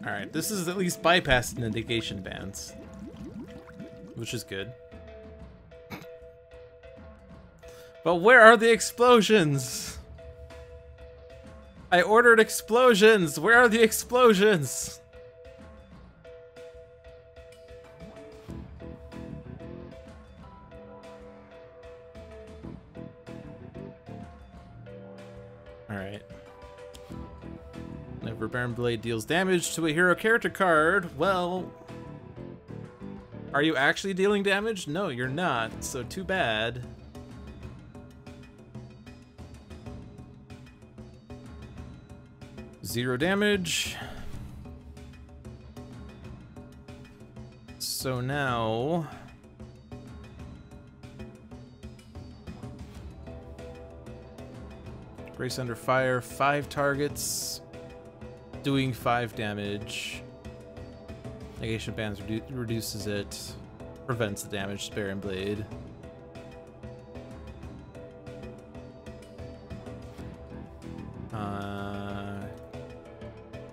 Alright, this is at least bypassing the negation bands, which is good. But where are the explosions? I ordered explosions! Where are the explosions? Alright. Whenever Baron Blade deals damage to a hero character card, well... Are you actually dealing damage? No, you're not, so too bad. Zero damage. So now... Brace under fire, 5 targets, doing 5 damage. Negation bands reduces it, prevents the damage to Baron Blade.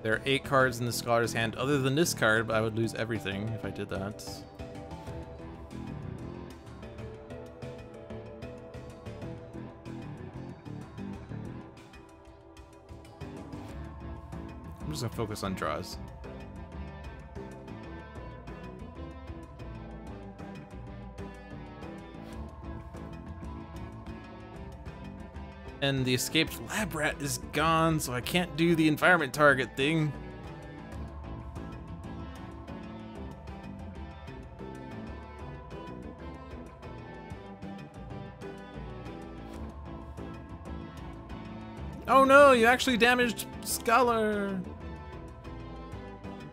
There are 8 cards in the Scholar's hand other than this card, but I would lose everything if I did that. I'm just gonna focus on draws. And the escaped lab rat is gone, so I can't do the environment target thing. Oh no, you actually damaged Scholar.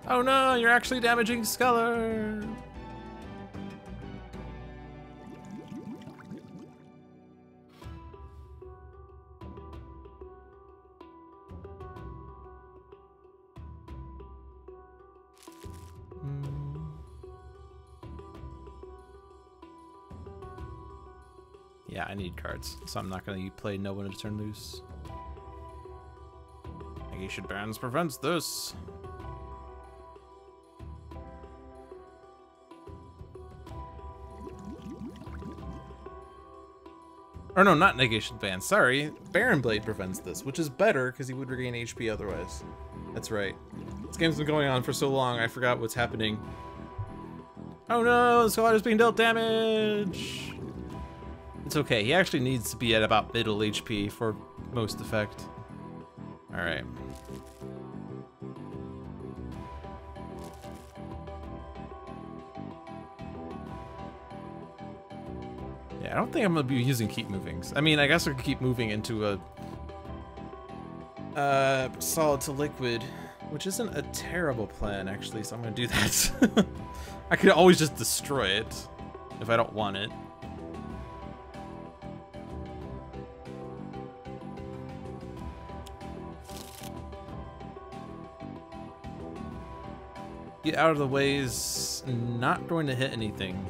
Oh no, you're actually damaging Scholar. Yeah, I need cards, so I'm not gonna play no one to turn loose. Negation bans prevents this. Or no, not negation ban, sorry. Baron Blade prevents this, which is better because he would regain HP otherwise. That's right. This game's been going on for so long, I forgot what's happening. Oh no, the Scholar is being dealt damage! It's okay, he actually needs to be at about middle HP for most effect. Alright. Yeah, I don't think I'm gonna be using keep movings. I mean, I guess I could keep moving into a solid to liquid, which isn't a terrible plan actually, so I'm gonna do that. I could always just destroy it if I don't want it. Get out of the way is not going to hit anything.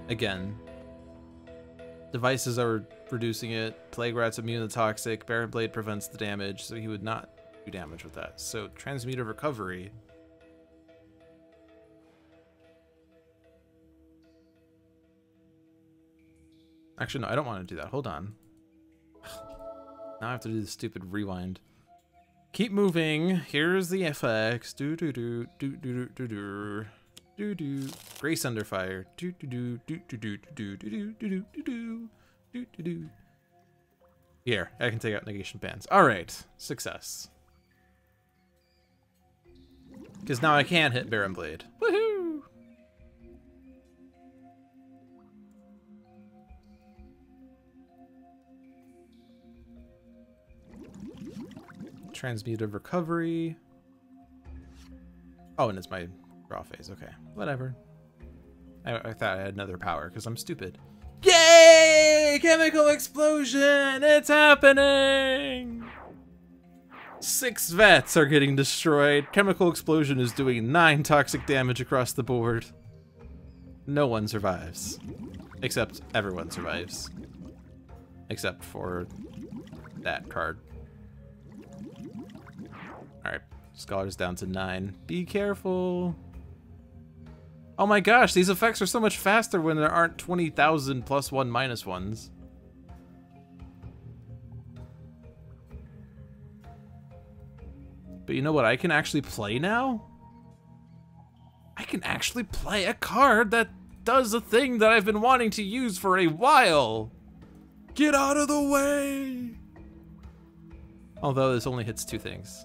Again. Devices are reducing it. Plague Rat's immune to toxic. Baron Blade prevents the damage, so he would not do damage with that. So Transmute of Recovery. Actually, no, I don't want to do that. Hold on. Now I have to do the stupid rewind. Keep moving. Here's the effects. Do do do do do do do do do. Grace under fire. Do do do do do do do do do do do do do do. Here, I can take out negation bans. All right, success. Because now I can hit Baron Blade. Woohoo! Transmutive Recovery. Oh, and it's my draw phase. Okay, whatever. I thought I had another power because I'm stupid. Yay! Chemical explosion! It's happening! 6 vets are getting destroyed. Chemical explosion is doing 9 toxic damage across the board. No one survives. Except everyone survives. Except for that card. Alright, Scholar's down to 9. Be careful. Oh my gosh, these effects are so much faster when there aren't 20,000 plus 1 minus 1s. But you know what I can actually play now? I can actually play a card that does a thing that I've been wanting to use for a while. Get out of the way! Although this only hits 2 things.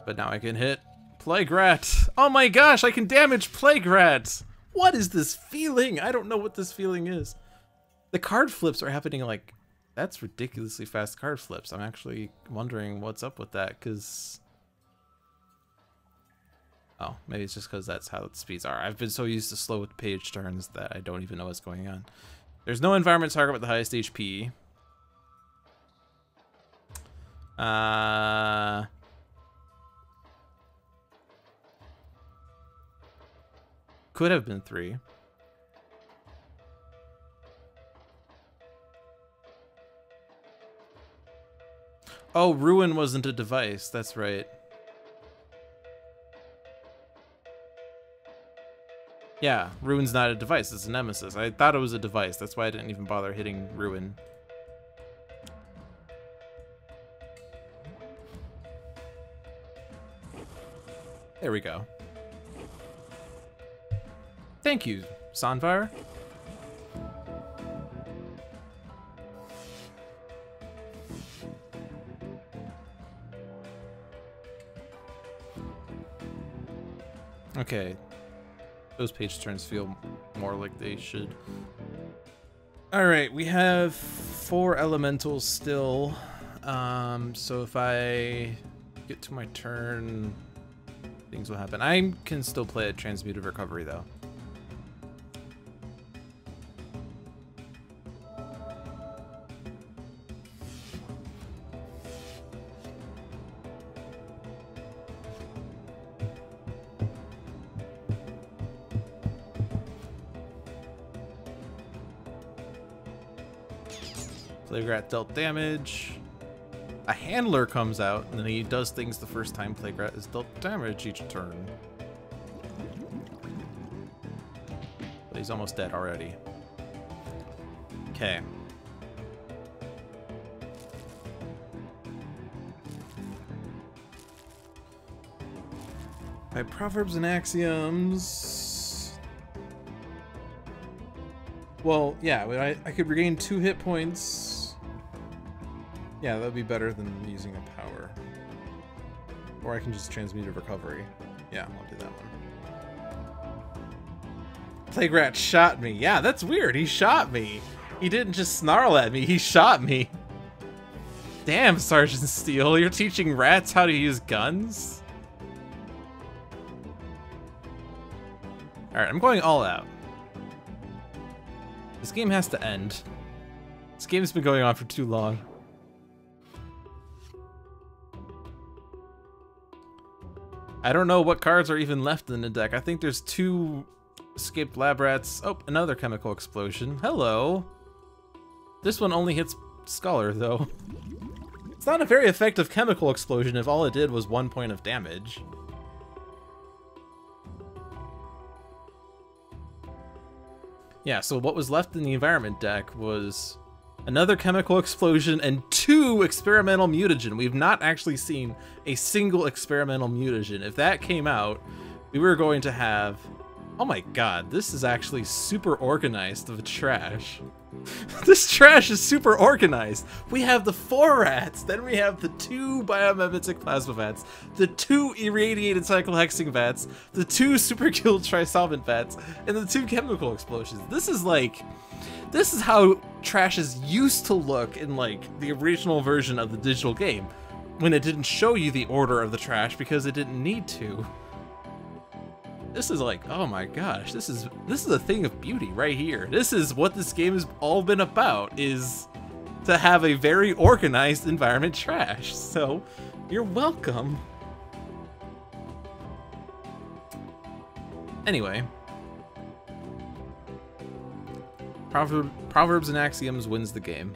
But now I can hit Plague Rat. Oh my gosh, I can damage Plague Rat! What is this feeling? I don't know what this feeling is. The card flips are happening like... That's ridiculously fast card flips. I'm actually wondering what's up with that, because... Oh, maybe it's just because that's how the speeds are. I've been so used to slow with page turns that I don't even know what's going on. There's no environment target with the highest HP. Could have been 3. Oh, Ruin wasn't a device. That's right. Yeah, Ruin's not a device. It's a nemesis. I thought it was a device. That's why I didn't even bother hitting Ruin. There we go. Thank you, Sonfire. Okay. Those page turns feel more like they should. Alright, we have 4 elementals still. So if I get to my turn, things will happen. I can still play a Transmutive Recovery though. Plaguerat dealt damage. A handler comes out, and then he does things the first time Plaguerat is dealt damage each turn. But he's almost dead already. Okay. By Proverbs and Axioms... Well, yeah, I could regain 2 hit points. Yeah, that'd be better than using a power. Or I can just transmute a recovery. Yeah, I'll do that one. Plaguerat shot me. Yeah, that's weird. He shot me. He didn't just snarl at me. He shot me. Damn, Sergeant Steel. You're teaching rats how to use guns? Alright, I'm going all out. This game has to end. This game's been going on for too long. I don't know what cards are even left in the deck. I think there's 2 escaped lab rats. Oh, another chemical explosion. Hello. This one only hits Scholar, though. It's not a very effective chemical explosion if all it did was 1 point of damage. Yeah, so what was left in the environment deck was another chemical explosion and 2 experimental mutagen. We've not actually seen a single experimental mutagen. If that came out, we were going to have... Oh my god, this is actually super organized of trash. This trash is super organized. We have the 4 rats, then we have the 2 biomimetic plasma vats, the 2 irradiated cyclohexing vats, the 2 super killed trisolvent vats, and the 2 chemical explosions. This is how trashes used to look in like the original version of the digital game, when it didn't show you the order of the trash because it didn't need to. This is like, oh my gosh, this is a thing of beauty right here. This is what this game has all been about, is to have a very organized environment trash. So, you're welcome. Anyway. Proverbs and Axioms wins the game.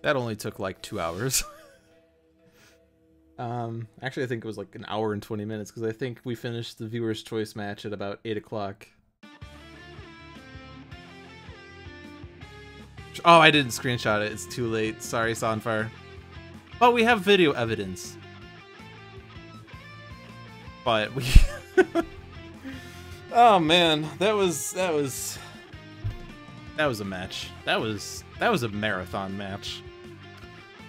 That only took like 2 hours. Actually, I think it was like an hour and 20 minutes because I think we finished the viewer's choice match at about 8 o'clock. Oh, I didn't screenshot it. It's too late. Sorry, Sonfire. Oh, we have video evidence. But we... Oh man, that was a match. That was a marathon match.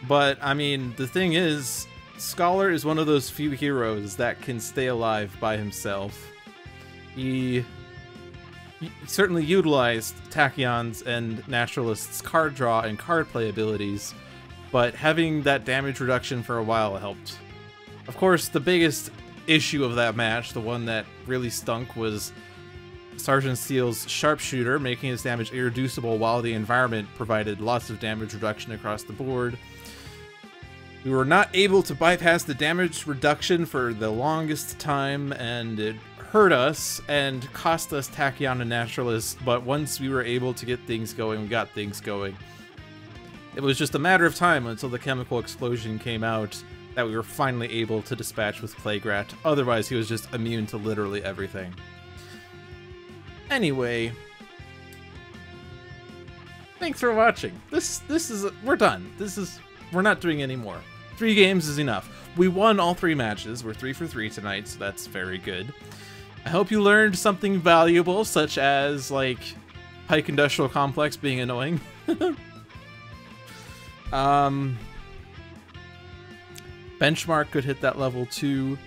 But I mean, the thing is, Scholar is one of those few heroes that can stay alive by himself. He certainly utilized Tachyon's and Naturalist's card draw and card play abilities, but having that damage reduction for a while helped. Of course, the biggest issue of that match, the one that really stunk, was Sergeant Steele's Sharpshooter, making his damage irreducible while the environment provided lots of damage reduction across the board. We were not able to bypass the damage reduction for the longest time, and it hurt us and cost us Tachyon and Naturalist, but once we were able to get things going, we got things going. It was just a matter of time until the chemical explosion came out that we were finally able to dispatch with Plague Rat. Otherwise, he was just immune to literally everything. Anyway, thanks for watching. We're done. We're not doing any more. 3 games is enough. We won all 3 matches. We're 3 for 3 tonight, so that's very good. I hope you learned something valuable, such as, like, Pike Industrial Complex being annoying. Benchmark could hit that level 2.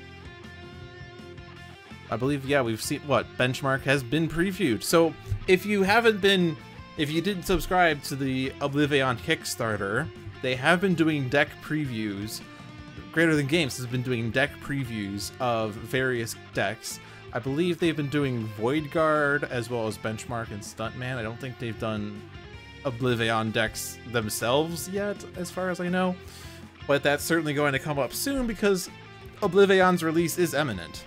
I believe, yeah, we've seen what Benchmark has been previewed. So if you didn't subscribe to the Oblivion Kickstarter, they have been doing deck previews. Greater Than Games has been doing deck previews of various decks. I believe they've been doing Void Guard as well as Benchmark and Stuntman. I don't think they've done Oblivion decks themselves yet, as far as I know. But that's certainly going to come up soon because Oblivion's release is imminent.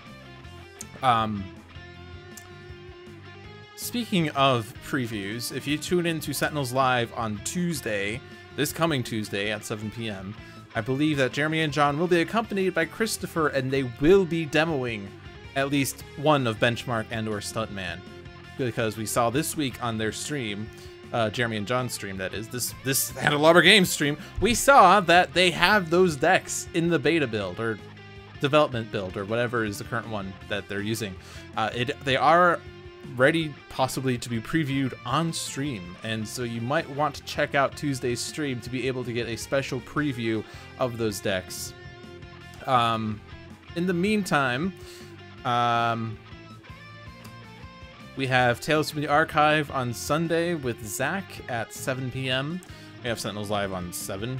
Speaking of previews, if you tune in to Sentinels Live on Tuesday, this coming Tuesday at 7 p.m., I believe that Jeremy and John will be accompanied by Christopher, and they will be demoing at least one of Benchmark and or Stuntman. Because we saw this week on their stream, Jeremy and John's stream, that is, this Handelabra Games stream, we saw that they have those decks in the beta build, or development build, or whatever is the current one that they're using. They are ready possibly to be previewed on stream, and so you might want to check out Tuesday's stream to be able to get a special preview of those decks. In the meantime, we have Tales from the Archive on Sunday with Zach at 7 p.m. We have Sentinels Live on 7.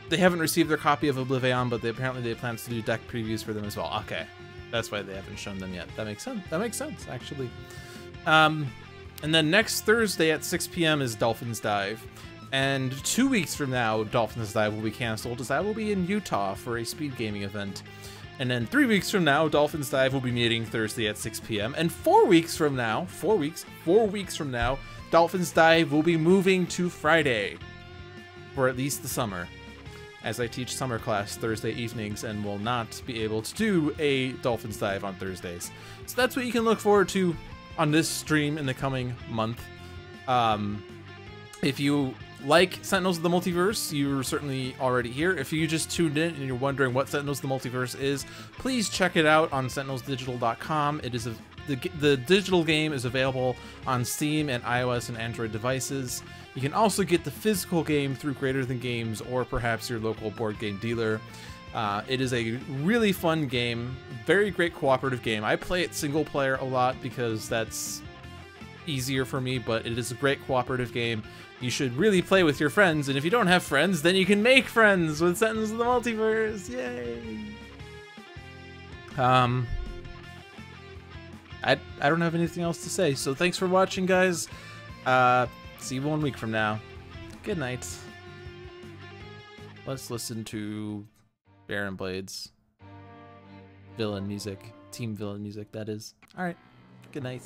They haven't received their copy of Oblivion, but apparently they plan to do deck previews for them as well. Okay, that's why they haven't shown them yet. That makes sense. That makes sense, actually. And then next Thursday at 6 p.m. is Dolphin's Dive. And 2 weeks from now, Dolphin's Dive will be canceled, as I will be in Utah for a speed gaming event. And then 3 weeks from now, Dolphin's Dive will be meeting Thursday at 6 p.m. And 4 weeks from now, 4 weeks from now, Dolphin's Dive will be moving to Friday for at least the summer, as I teach summer class Thursday evenings and will not be able to do a Dolphin's Dive on Thursdays. So that's what you can look forward to on this stream in the coming month. If you like Sentinels of the Multiverse, you're certainly already here. If you just tuned in and you're wondering what Sentinels of the Multiverse is, please check it out on sentinelsdigital.com. It is the digital game is available on Steam and iOS and Android devices. You can also get the physical game through Greater Than Games or perhaps your local board game dealer. It is a really fun game, very great cooperative game. I play it single player a lot because that's easier for me, but it is a great cooperative game. You should really play with your friends, and if you don't have friends, then you can make friends with Sentinels of the Multiverse. Yay! I don't have anything else to say, so thanks for watching, guys. See you 1 week from now. Good night. Let's listen to Baron Blades. Villain music. Team villain music, that is. Alright. Good night.